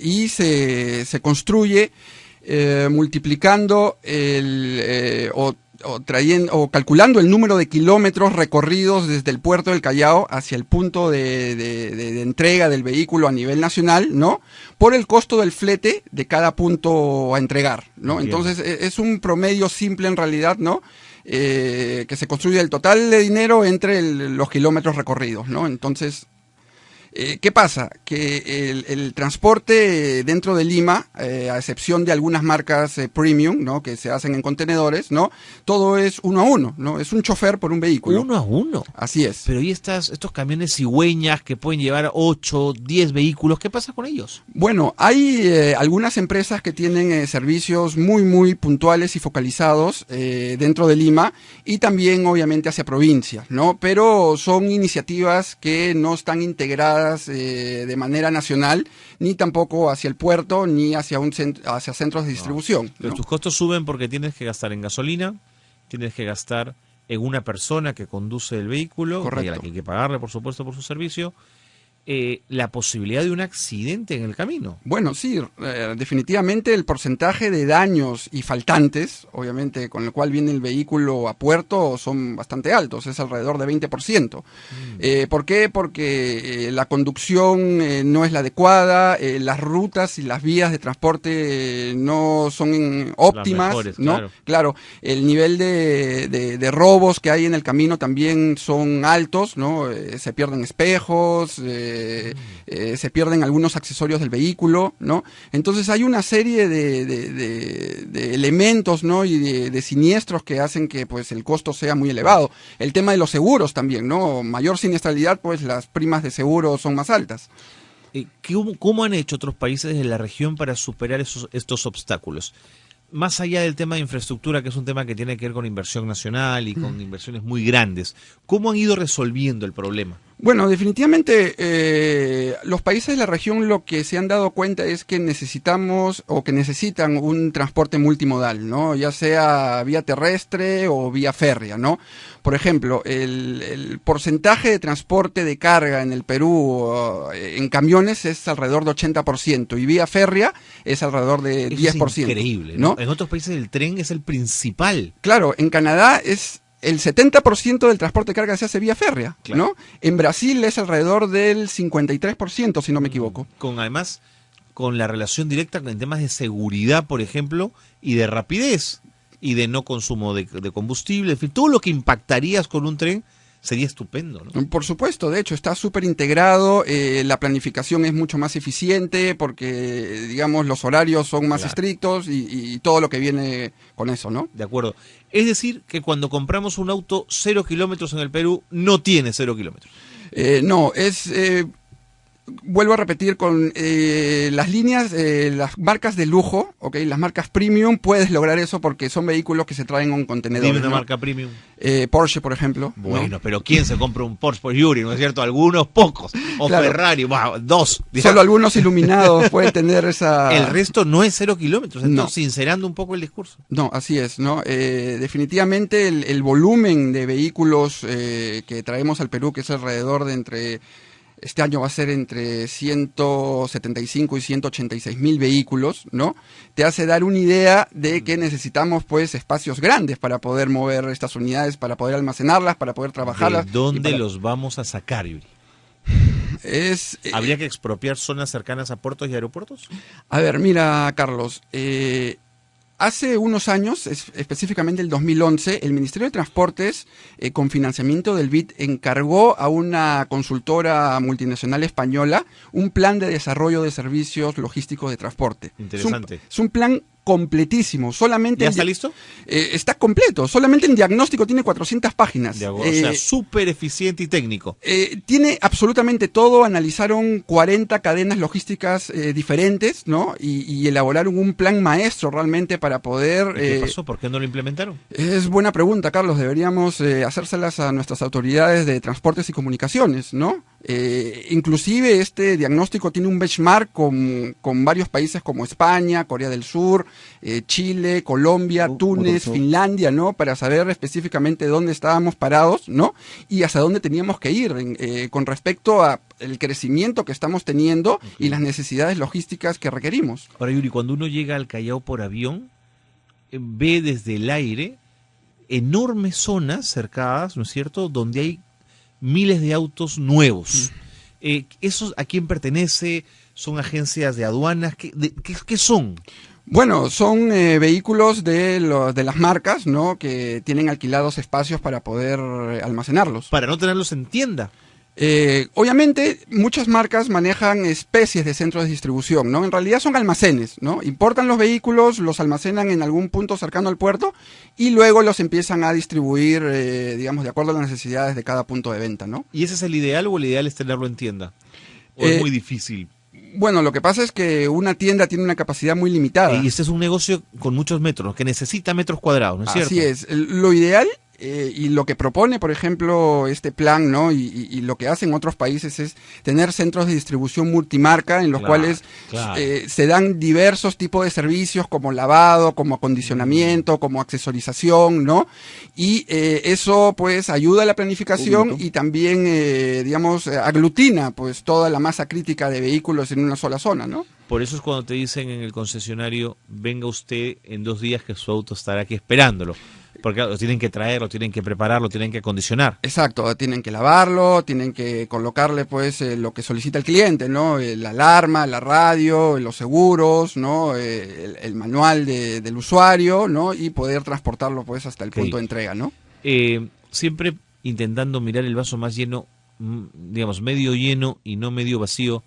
Y se construye multiplicando o calculando el número de kilómetros recorridos desde el puerto del Callao hacia el punto de entrega del vehículo a nivel nacional, ¿no? Por el costo del flete de cada punto a entregar, ¿no? Bien. Entonces es un promedio simple en realidad, ¿no? Que se construye el total de dinero entre los kilómetros recorridos, ¿no? Entonces, ¿qué pasa? Que el transporte dentro de Lima, a excepción de algunas marcas premium, ¿no? Que se hacen en contenedores, ¿no? Todo es 1 a 1, ¿no? Es un chofer por un vehículo. 1 a 1. Así es. Pero ¿y estos camiones cigüeñas que pueden llevar 8, 10 vehículos? ¿Qué pasa con ellos? Bueno, hay algunas empresas que tienen servicios muy, muy puntuales y focalizados dentro de Lima y también, obviamente, hacia provincias, ¿no? Pero son iniciativas que no están integradas de manera nacional, ni tampoco hacia el puerto, ni hacia hacia centros de distribución. Pero ¿no? tus costos suben porque tienes que gastar en gasolina, tienes que gastar en una persona que conduce el vehículo, Correcto. y a la que hay que pagarle, por supuesto, por su servicio, la posibilidad de un accidente en el camino. Bueno, sí, definitivamente el porcentaje de daños y faltantes, obviamente con el cual viene el vehículo a puerto, son bastante altos, es alrededor de 20%. ¿Por qué? Porque la conducción no es la adecuada, las rutas y las vías de transporte no son óptimas, mejores, ¿no? claro. Claro, el nivel de robos que hay en el camino también son altos, ¿no? Se pierden espejos, se pierden algunos accesorios del vehículo, ¿no? Entonces hay una serie de elementos, ¿no? Y de siniestros que hacen que pues el costo sea muy elevado. El tema de los seguros también, ¿no? Mayor siniestralidad, pues las primas de seguro son más altas. ¿Cómo han hecho otros países de la región para superar estos obstáculos? Más allá del tema de infraestructura, que es un tema que tiene que ver con inversión nacional y con inversiones muy grandes, ¿cómo han ido resolviendo el problema? Bueno, definitivamente los países de la región lo que se han dado cuenta es que necesitamos o que necesitan un transporte multimodal, ¿no? Ya sea vía terrestre o vía férrea, ¿no? Por ejemplo, el porcentaje de transporte de carga en el Perú en camiones es alrededor de 80% y vía férrea es alrededor de 10%. Es increíble, ¿no? En otros países el tren es el principal. Claro, en Canadá es el 70% del transporte de carga se hace vía férrea, claro, ¿no? En Brasil es alrededor del 53%, si no me equivoco. Además, con la relación directa en temas de seguridad, por ejemplo, y de rapidez, y de no consumo de combustible, en fin, todo lo que impactarías con un tren sería estupendo, ¿no? Por supuesto, de hecho, está súper integrado, la planificación es mucho más eficiente porque, digamos, los horarios son más estrictos y todo lo que viene con eso, ¿no? De acuerdo. Es decir, que cuando compramos un auto 0 kilómetros en el Perú, no tiene 0 kilómetros. No, es... vuelvo a repetir, con las líneas, las marcas de lujo, ¿okay? Las marcas premium, puedes lograr eso porque son vehículos que se traen en un contenedor. Dime una ¿no? marca premium. Porsche, por ejemplo. Bueno, ¿no? pero ¿quién se compra un Porsche por Yuri? ¿No es cierto? Algunos pocos. O claro. Ferrari, wow, 2. Solo algunos iluminados pueden tener esa... El resto no es 0 kilómetros, entonces No. sincerando un poco el discurso. No, así es, ¿no? Definitivamente el volumen de vehículos que traemos al Perú, que es alrededor de este año va a ser entre 175 y 186 mil vehículos, ¿no? Te hace dar una idea de que necesitamos, pues, espacios grandes para poder mover estas unidades, para poder almacenarlas, para poder trabajarlas. ¿De dónde los vamos a sacar, Yuri? ¿Habría que expropiar zonas cercanas a puertos y aeropuertos? A ver, mira, Carlos, hace unos años, específicamente el 2011, el Ministerio de Transportes, con financiamiento del BID, encargó a una consultora multinacional española un plan de desarrollo de servicios logísticos de transporte. Interesante. Es un plan completísimo. Solamente ¿Ya está listo? Está completo. Solamente en diagnóstico tiene 400 páginas. O sea, súper eficiente y técnico. Tiene absolutamente todo. Analizaron 40 cadenas logísticas diferentes, ¿no? Y elaboraron un plan maestro realmente para poder... ¿Qué pasó? ¿Por qué no lo implementaron? Es buena pregunta, Carlos. Deberíamos hacérselas a nuestras autoridades de transportes y comunicaciones, ¿no? Inclusive este diagnóstico tiene un benchmark con varios países como España, Corea del Sur, Chile, Colombia, Túnez, Finlandia, ¿no? Para saber específicamente dónde estábamos parados, ¿no? Y hacia dónde teníamos que ir con respecto a el crecimiento que estamos teniendo y las necesidades logísticas que requerimos. Ahora, Yuri, cuando uno llega al Callao por avión, ve desde el aire enormes zonas cercadas, ¿no es cierto?, donde hay miles de autos nuevos. ¿Esos a quién pertenece? ¿Son agencias de aduanas? ¿Qué son? Bueno, son vehículos de las marcas, ¿no? Que tienen alquilados espacios para poder almacenarlos. Para no tenerlos en tienda. Obviamente, muchas marcas manejan especies de centros de distribución, ¿no? En realidad son almacenes, ¿no? Importan los vehículos, los almacenan en algún punto cercano al puerto y luego los empiezan a distribuir, digamos, de acuerdo a las necesidades de cada punto de venta, ¿no? ¿Y ese es el ideal o el ideal es tenerlo en tienda? ¿O es muy difícil? Bueno, lo que pasa es que una tienda tiene una capacidad muy limitada. Y este es un negocio con muchos metros, que necesita metros cuadrados, ¿no es cierto? Así es. Lo ideal y lo que propone, por ejemplo, este plan, ¿no? Y lo que hacen otros países es tener centros de distribución multimarca en los cuales se dan diversos tipos de servicios como lavado, como acondicionamiento, como accesorización, ¿no? Y eso pues ayuda a la planificación y también, digamos, aglutina pues toda la masa crítica de vehículos en una sola zona, ¿no? Por eso es cuando te dicen en el concesionario, venga usted en 2 días que su auto estará aquí esperándolo. Porque lo tienen que traer, lo tienen que preparar, lo tienen que acondicionar. Exacto, tienen que lavarlo, tienen que colocarle pues lo que solicita el cliente, ¿no? La alarma, la radio, los seguros, ¿no? El manual del usuario, ¿no? Y poder transportarlo pues hasta el punto de entrega, ¿no? Siempre intentando mirar el vaso más lleno, digamos, medio lleno y no medio vacío.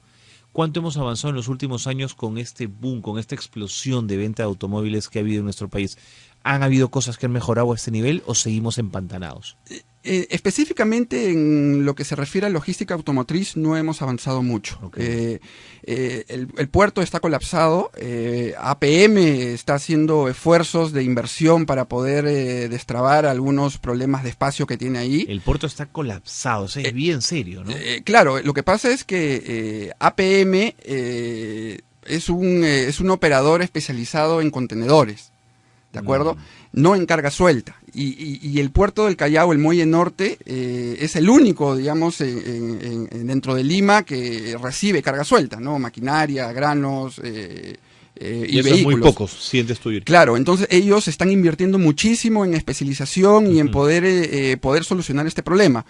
¿Cuánto hemos avanzado en los últimos años con este boom, con esta explosión de venta de automóviles que ha habido en nuestro país? ¿Han habido cosas que han mejorado a este nivel o seguimos empantanados? Específicamente en lo que se refiere a logística automotriz no hemos avanzado mucho. El puerto está colapsado, APM está haciendo esfuerzos de inversión para poder destrabar algunos problemas de espacio que tiene ahí. El puerto está colapsado, o sea, es bien serio, ¿no? Claro, lo que pasa es que APM es un operador especializado en contenedores. ¿De acuerdo? No en carga suelta. Y el puerto del Callao, el Muelle Norte, es el único, digamos, dentro de Lima que recibe carga suelta, ¿no? Maquinaria, granos y eso vehículos. Es muy pocos, sientes tú. Claro, entonces ellos están invirtiendo muchísimo en especialización y en poder solucionar este problema.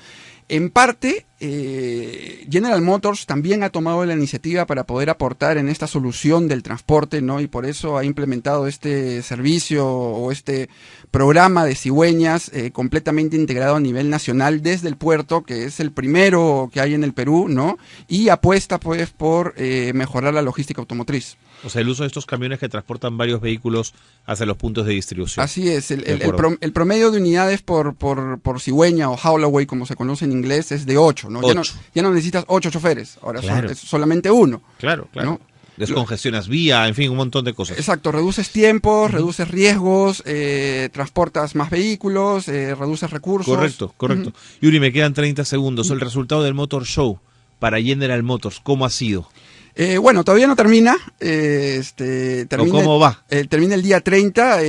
En parte, General Motors también ha tomado la iniciativa para poder aportar en esta solución del transporte, ¿no? Y por eso ha implementado este servicio o este programa de cigüeñas completamente integrado a nivel nacional desde el puerto, que es el primero que hay en el Perú, ¿no? Y apuesta pues por mejorar la logística automotriz. O sea, el uso de estos camiones que transportan varios vehículos hacia los puntos de distribución. Así es, el promedio de unidades por cigüeña o haulaway, como se conoce en inglés, es de 8, ¿no? 8. Ya no necesitas 8 choferes, ahora es solamente 1. Claro, claro. ¿No? Descongestionas vía, en fin, un montón de cosas. Exacto, reduces tiempos, reduces riesgos, transportas más vehículos, reduces recursos. Correcto. Yuri, me quedan 30 segundos. El resultado del Motor Show para General Motors, ¿cómo ha sido? Bueno, todavía no termina. ¿Cómo va? Termina el día 30.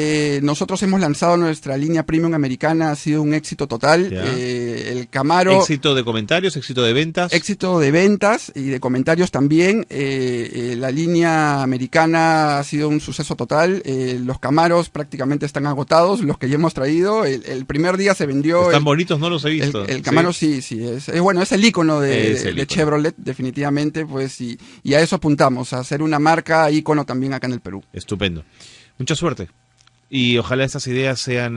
Nosotros hemos lanzado nuestra línea premium americana, ha sido un éxito total. El Camaro. ¿Éxito de comentarios, éxito de ventas? Éxito de ventas y de comentarios también. La línea americana ha sido un suceso total. Los Camaros prácticamente están agotados, los que ya hemos traído. El primer día se vendió. Están bonitos, no los he visto. El Camaro sí. Es el ícono de Chevrolet, definitivamente, pues, y a eso apuntamos, a hacer una marca ícono también acá en el Perú. Estupendo. Mucha suerte. Y ojalá estas ideas sean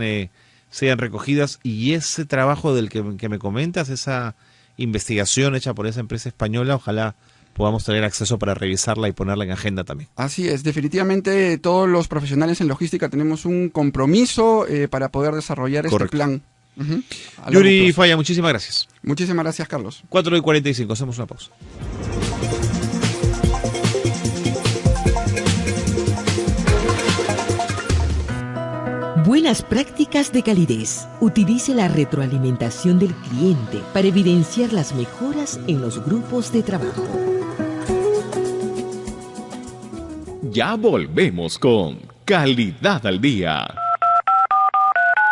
recogidas y ese trabajo del que me comentas, esa investigación hecha por esa empresa española, ojalá podamos tener acceso para revisarla y ponerla en agenda también. Así es, definitivamente todos los profesionales en logística tenemos un compromiso para poder desarrollar este plan. Yuri Falla, muchísimas gracias. Muchísimas gracias, Carlos. 4:45, hacemos una pausa. Buenas Buenas prácticas de calidez. Utilice la retroalimentación del cliente para evidenciar las mejoras en los grupos de trabajo. Ya volvemos con Calidad al Día.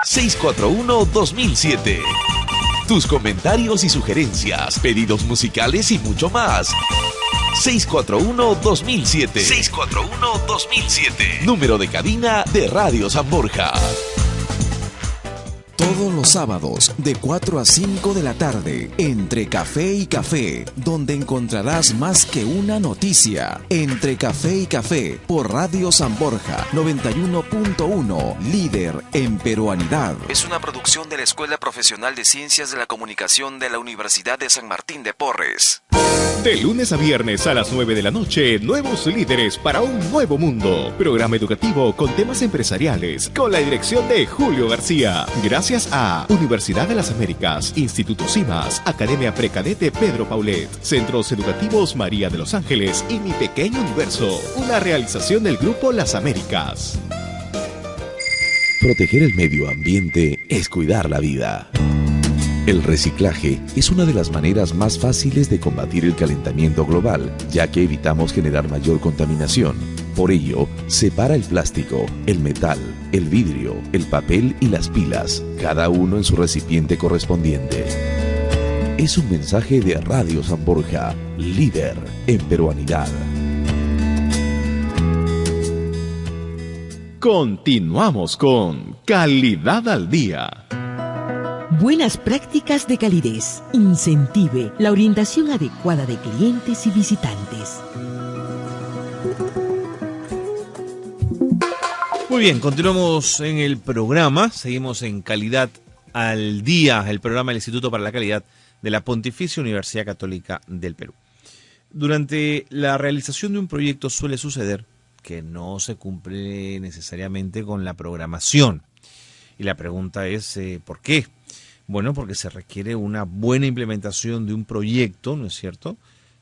641-2007. Tus comentarios y sugerencias, pedidos musicales y mucho más. 641-2007. 641-2007. Número de cabina de Radio San Borja. Todos los sábados de 4 a 5 de la tarde, Entre Café y Café, donde encontrarás más que una noticia. Entre Café y Café, por Radio San Borja 91.1, líder en peruanidad. Es una producción de la Escuela Profesional de Ciencias de la Comunicación de la Universidad de San Martín de Porres. De lunes a viernes a las 9 de la noche, Nuevos Líderes para un Nuevo Mundo. Programa educativo con temas empresariales, con la dirección de Julio García. Gracias a Universidad de las Américas, Instituto CIMAS, Academia Precadete Pedro Paulet, Centros Educativos María de los Ángeles y Mi Pequeño Universo. Una realización del Grupo Las Américas. Proteger el medio ambiente es cuidar la vida. El reciclaje es una de las maneras más fáciles de combatir el calentamiento global, ya que evitamos generar mayor contaminación. Por ello, separa el plástico, el metal, el vidrio, el papel y las pilas, cada uno en su recipiente correspondiente. Es un mensaje de Radio San Borja, líder en peruanidad. Continuamos con Calidad al Día. Buenas prácticas de calidez. Incentive la orientación adecuada de clientes y visitantes. Muy bien, continuamos en el programa. Seguimos en Calidad al Día, el programa del Instituto para la Calidad de la Pontificia Universidad Católica del Perú. Durante la realización de un proyecto suele suceder que no se cumple necesariamente con la programación. Y la pregunta es, ¿por qué? Bueno, porque se requiere una buena implementación de un proyecto, ¿no es cierto?,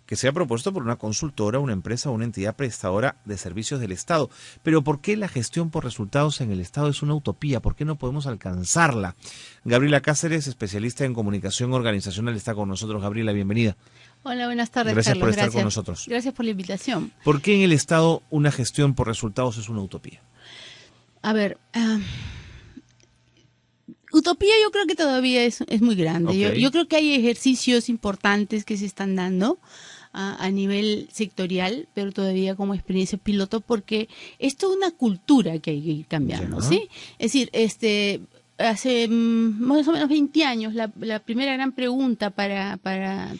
que sea propuesto por una consultora, una empresa o una entidad prestadora de servicios del Estado. Pero ¿por qué la gestión por resultados en el Estado es una utopía? ¿Por qué no podemos alcanzarla? Gabriela Cáceres, especialista en comunicación organizacional, está con nosotros. Gabriela, bienvenida. Hola, buenas tardes, Gracias Carlos. por estar con nosotros. Gracias por la invitación. ¿Por qué en el Estado una gestión por resultados es una utopía? A ver, utopía yo creo que todavía es muy grande. Okay. Yo creo que hay ejercicios importantes que se están dando a nivel sectorial, pero todavía como experiencia piloto, porque esto es una cultura que hay que ir cambiando, ¿sí? Es decir, hace más o menos 20 años, la primera gran pregunta para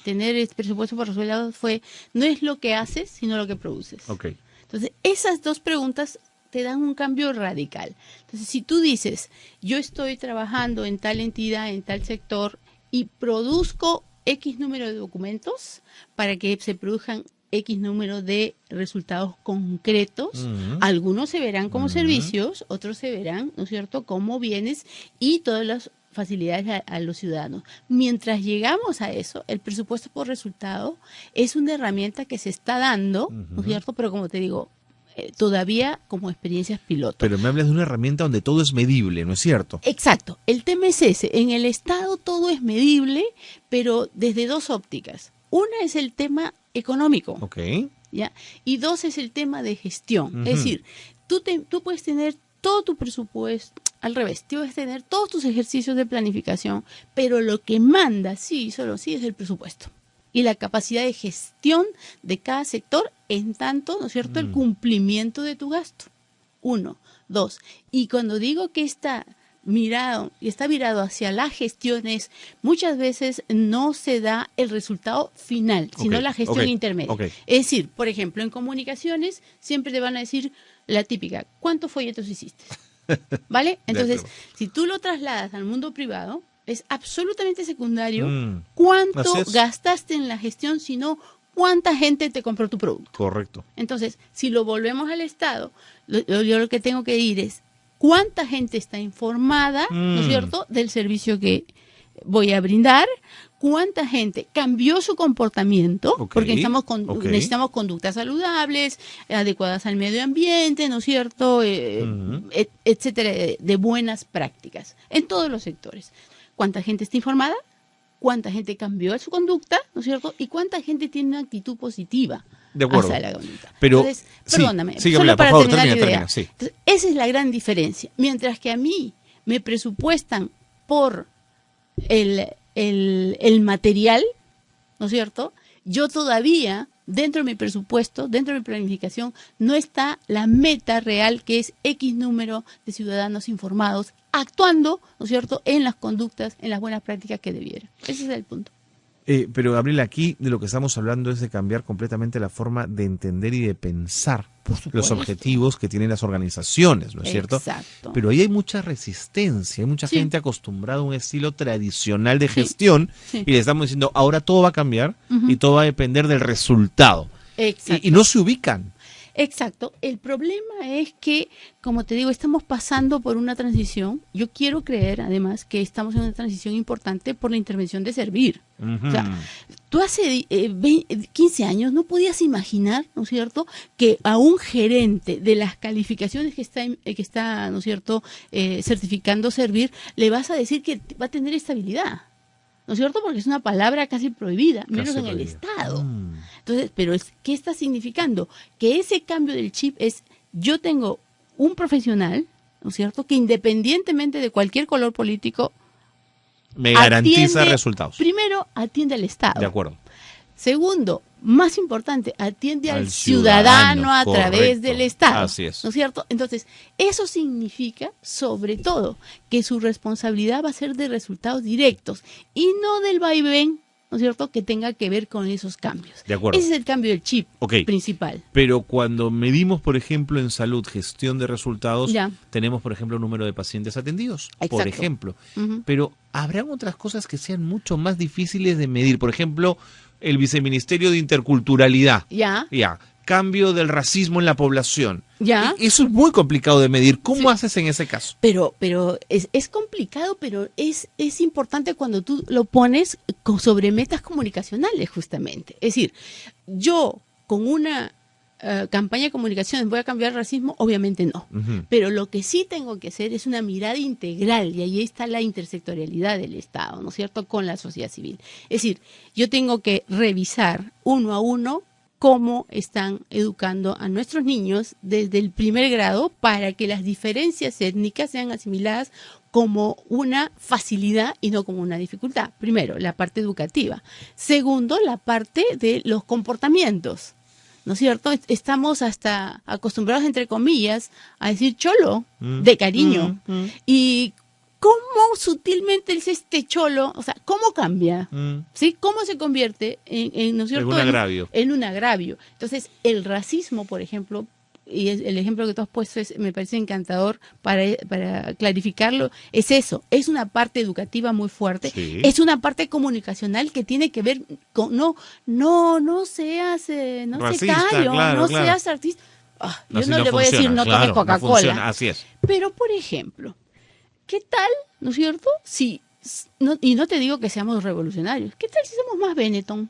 tener el presupuesto por resultados fue, no es lo que haces, sino lo que produces. Okay. Entonces, esas dos preguntas te dan un cambio radical. Entonces, si tú dices, yo estoy trabajando en tal entidad, en tal sector, y produzco X número de documentos para que se produzcan X número de resultados concretos. Algunos se verán como servicios, otros se verán, ¿no es cierto?, como bienes y todas las facilidades a los ciudadanos. Mientras llegamos a eso, el presupuesto por resultado es una herramienta que se está dando, ¿no es cierto?, pero como te digo, todavía como experiencias piloto. Pero me hablas de una herramienta donde todo es medible, ¿no es cierto? Exacto. El tema es ese. En el Estado todo es medible, pero desde dos ópticas. Una es el tema económico. Ok. ¿Ya? Y dos es el tema de gestión. Es decir, tú puedes tener todo tu presupuesto, al revés, tú puedes tener todos tus ejercicios de planificación, pero lo que manda, sí, solo sí, es el presupuesto. Y la capacidad de gestión de cada sector en tanto, ¿no es cierto?, el cumplimiento de tu gasto. 1, 2. Y cuando digo que está mirado hacia las gestiones, muchas veces no se da el resultado final, sino la gestión intermedia. Es decir, por ejemplo, en comunicaciones siempre te van a decir la típica, ¿cuántos folletos hiciste? ¿Vale? Entonces, si tú lo trasladas al mundo privado, es absolutamente secundario cuánto gastaste en la gestión, sino cuánta gente te compró tu producto. Correcto. Entonces, si lo volvemos al Estado, yo lo que tengo que decir es cuánta gente está informada, ¿no es cierto?, del servicio que voy a brindar, cuánta gente cambió su comportamiento, porque necesitamos conductas saludables, adecuadas al medio ambiente, ¿no es cierto? Etcétera, de buenas prácticas en todos los sectores. ¿Cuánta gente está informada? ¿Cuánta gente cambió su conducta? ¿No es cierto? ¿Y cuánta gente tiene una actitud positiva? De acuerdo. Hacia la conducta. Pero, entonces, perdóname, sí, solo para por favor, terminar la idea. termina, sí. Entonces, esa es la gran diferencia. Mientras que a mí me presupuestan por el material, ¿no es cierto? Yo todavía, dentro de mi presupuesto, dentro de mi planificación, no está la meta real, que es X número de ciudadanos informados, actuando, ¿no es cierto?, en las conductas, en las buenas prácticas que debieran. Ese es el punto. Pero Gabriela, aquí de lo que estamos hablando es de cambiar completamente la forma de entender y de pensar los objetivos que tienen las organizaciones, ¿no es cierto? Exacto. Pero ahí hay mucha resistencia, hay mucha gente acostumbrada a un estilo tradicional de gestión y le estamos diciendo, ahora todo va a cambiar y todo va a depender del resultado. Y no se ubican. Exacto. El problema es que, como te digo, estamos pasando por una transición. Yo quiero creer, además, que estamos en una transición importante por la intervención de Servir. O sea, tú hace 15 años no podías imaginar, ¿no es cierto?, que a un gerente de las calificaciones que está, ¿no es cierto?, certificando Servir, le vas a decir que va a tener estabilidad. ¿No es cierto? Porque es una palabra casi prohibida, menos en el Estado. Entonces, pero ¿qué está significando? Que ese cambio del chip es, yo tengo un profesional, ¿no es cierto?, que independientemente de cualquier color político, me garantiza resultados. Primero, atiende al Estado. De acuerdo. Segundo, más importante, atiende al ciudadano a través del Estado. Así es. ¿No es cierto? Entonces, eso significa, sobre todo, que su responsabilidad va a ser de resultados directos y no del vaivén, ¿no es cierto?, que tenga que ver con esos cambios. De acuerdo. Ese es el cambio del chip principal. Pero cuando medimos, por ejemplo, en salud, gestión de resultados, tenemos, por ejemplo, un número de pacientes atendidos, por ejemplo. Pero habrán otras cosas que sean mucho más difíciles de medir. Por ejemplo, el Viceministerio de Interculturalidad. Cambio del racismo en la población. Eso es muy complicado de medir. ¿Cómo haces en ese caso? Pero es complicado, pero es importante cuando tú lo pones sobre metas comunicacionales, justamente. Es decir, yo con una campaña de comunicaciones voy a cambiar el racismo, obviamente no. Pero lo que sí tengo que hacer es una mirada integral, y ahí está la intersectorialidad del Estado, ¿no es cierto?, con la sociedad civil. Es decir, yo tengo que revisar uno a uno cómo están educando a nuestros niños desde el primer grado para que las diferencias étnicas sean asimiladas como una facilidad y no como una dificultad. Primero, la parte educativa. Segundo, la parte de los comportamientos. ¿No es cierto? Estamos hasta acostumbrados, entre comillas, a decir cholo, de cariño. Y cómo sutilmente es este cholo, o sea, cómo cambia, ¿sí? Cómo se convierte en ¿no es cierto?, un agravio. En un agravio. Entonces, el racismo, por ejemplo, y el ejemplo que tú has puesto me parece encantador para clarificarlo, es eso, es una parte educativa muy fuerte, es una parte comunicacional que tiene que ver con, no seas racista, seas seas artista. Yo no le voy a decir no tome Coca-Cola. Así es. Pero, por ejemplo, ¿qué tal, no es cierto? Si, y no te digo que seamos revolucionarios, ¿qué tal si somos más Benetton?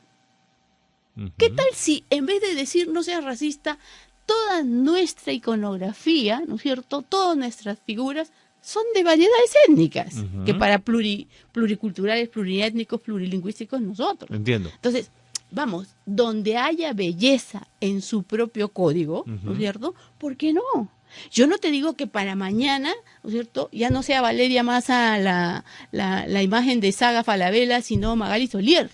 ¿Qué tal si, en vez de decir no seas racista, toda nuestra iconografía, ¿no es cierto?, todas nuestras figuras son de variedades étnicas, que para pluriculturales, pluriétnicos, plurilingüísticos nosotros. Entiendo. Entonces, vamos, donde haya belleza en su propio código, ¿no es cierto?, ¿por qué no? Yo no te digo que para mañana, ¿no es cierto?, ya no sea Valeria Massa la imagen de Saga Falabella, sino Magali Solier.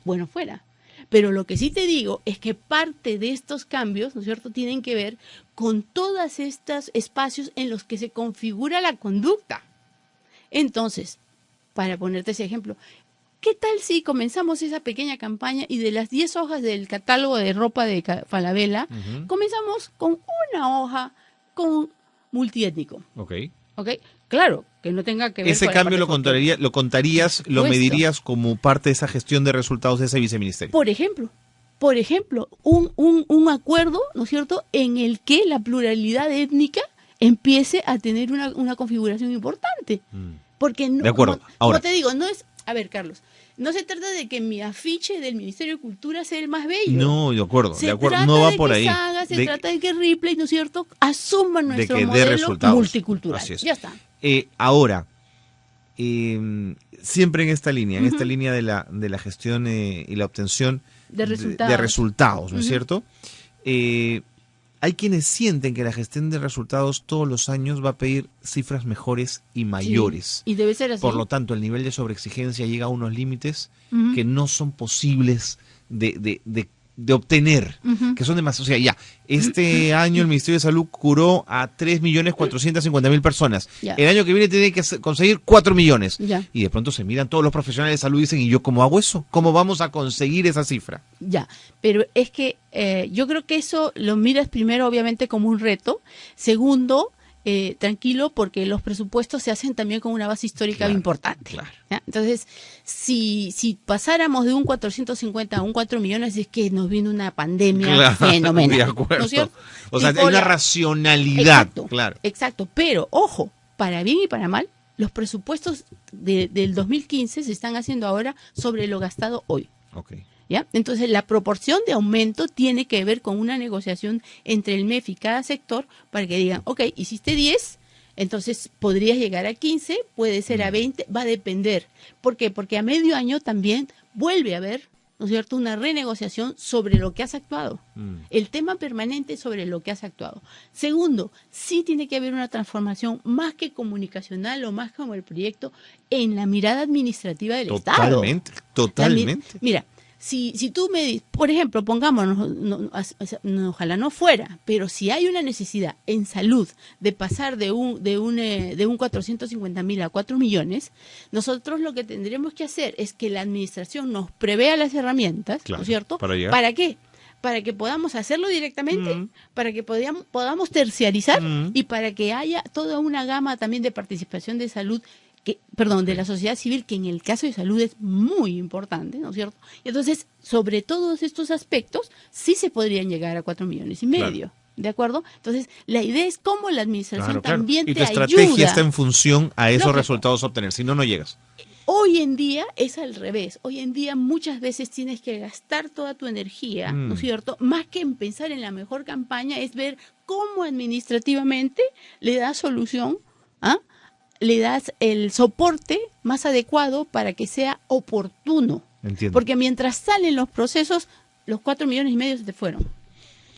Bueno, fuera. Pero lo que sí te digo es que parte de estos cambios, ¿no es cierto?, tienen que ver con todos estos espacios en los que se configura la conducta. Entonces, para ponerte ese ejemplo, ¿qué tal si comenzamos esa pequeña campaña y de las 10 hojas del catálogo de ropa de Falabella, comenzamos con una hoja con multiétnico? Claro, que no tenga que ver ese con cambio lo contarías, lo medirías como parte de esa gestión de resultados de ese viceministerio. Por ejemplo, un acuerdo, ¿no es cierto?, en el que la pluralidad étnica empiece a tener una configuración importante. Porque no, de acuerdo. Como te digo, no es A ver, Carlos, no se trata de que mi afiche del Ministerio de Cultura sea el más bello. No, de acuerdo, Se no va por que ahí. Se trata de que Ripley, ¿no es cierto?, asuma nuestro que dé modelo resultados. multicultural. Así es. Ya está. Ahora, siempre en esta línea, de la gestión y la obtención de resultados, ¿no es cierto? Hay quienes sienten que la gestión de resultados todos los años va a pedir cifras mejores y mayores. Sí, y debe ser así. Por lo tanto, el nivel de sobreexigencia llega a unos límites que no son posibles de obtener, que son demasiados. O sea, ya, este año el Ministerio de Salud curó a 3.450.000 personas. Ya. El año que viene tiene que conseguir 4 millones. Ya. Y de pronto se miran todos los profesionales de salud y dicen, ¿y yo cómo hago eso? ¿Cómo vamos a conseguir esa cifra? Ya, pero es que yo creo que eso lo miras primero obviamente como un reto. Segundo, tranquilo, porque los presupuestos se hacen también con una base histórica importante. Claro. ¿Ya? Entonces, si pasáramos de un 450 a un 4 millones, es que nos viene una pandemia fenomenal. De acuerdo. ¿No es cierto? O sea, hay una racionalidad. Exacto, claro. Exacto, pero ojo, para bien y para mal, los presupuestos del 2015 se están haciendo ahora sobre lo gastado hoy. Okay. ¿Ya? Entonces, la proporción de aumento tiene que ver con una negociación entre el MEF y cada sector para que digan, ok, hiciste 10, entonces podrías llegar a 15, puede ser a 20, va a depender. ¿Por qué? Porque a medio año también vuelve a haber, ¿no es cierto?, una renegociación sobre lo que has actuado. El tema permanente sobre lo que has actuado. Segundo, sí tiene que haber una transformación más que comunicacional o más como el proyecto en la mirada administrativa del Estado. Totalmente. Mira, si tú me dices, por ejemplo, pongámonos, ojalá no fuera, pero si hay una necesidad en salud de pasar de un 450.000 a 4 millones, nosotros lo que tendremos que hacer es que la administración nos prevea las herramientas, ¿no es cierto? ¿Para qué? Para que podamos hacerlo directamente, para que podamos terciarizar y para que haya toda una gama también de participación de salud, de la sociedad civil, que en el caso de salud es muy importante, ¿no es cierto? Y entonces, sobre todos estos aspectos, sí se podrían llegar a 4 millones y medio, ¿de acuerdo? Entonces, la idea es cómo la administración también te ayuda. Y tu estrategia está en función a esos resultados a obtener, si no, no llegas. Hoy en día es al revés. Hoy en día muchas veces tienes que gastar toda tu energía, ¿no es cierto? Más que en pensar en la mejor campaña, es ver cómo administrativamente le das solución, le das el soporte más adecuado para que sea oportuno. Entiendo. Porque mientras salen los procesos, los 4 millones y medio se te fueron.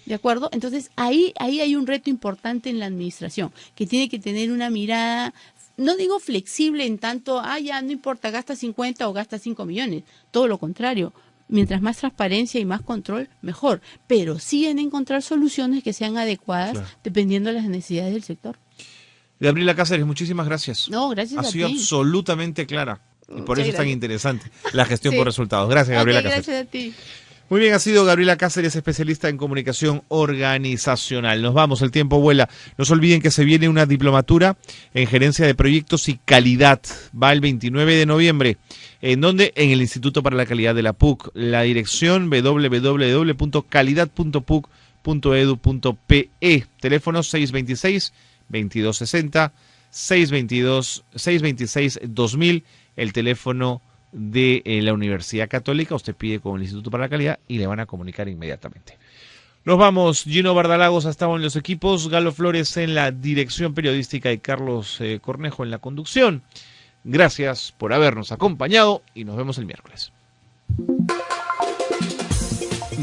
¿De acuerdo? Entonces, ahí hay un reto importante en la administración, que tiene que tener una mirada, no digo flexible en tanto, ya no importa, gasta 50 o gasta 5 millones. Todo lo contrario. Mientras más transparencia y más control, mejor. Pero sí en encontrar soluciones que sean adecuadas dependiendo de las necesidades del sector. Gabriela Cáceres, muchísimas gracias. No, gracias a ti. Ha sido absolutamente clara. Y por eso es tan interesante la gestión Sí. por resultados. Gracias, Gabriela Cáceres. Gracias a ti. Muy bien, ha sido Gabriela Cáceres, especialista en comunicación organizacional. Nos vamos, el tiempo vuela. No se olviden que se viene una diplomatura en gerencia de proyectos y calidad. Va el 29 de noviembre. ¿En dónde? En el Instituto para la Calidad de la PUC. La dirección www.calidad.puc.edu.pe. Teléfono 626-2260, 626-2000, el teléfono de la Universidad Católica. Usted pide con el Instituto para la Calidad y le van a comunicar inmediatamente. Nos vamos. Gino Bardalagos ha estado en los equipos, Galo Flores en la dirección periodística y Carlos Cornejo en la conducción. Gracias por habernos acompañado y nos vemos el miércoles.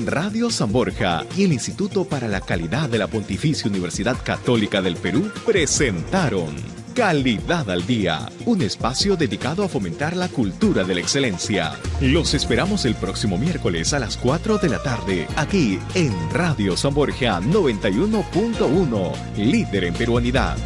Radio San Borja y el Instituto para la Calidad de la Pontificia Universidad Católica del Perú presentaron Calidad al Día, un espacio dedicado a fomentar la cultura de la excelencia. Los esperamos el próximo miércoles a las 4 de la tarde, aquí en Radio San Borja 91.1, líder en peruanidad.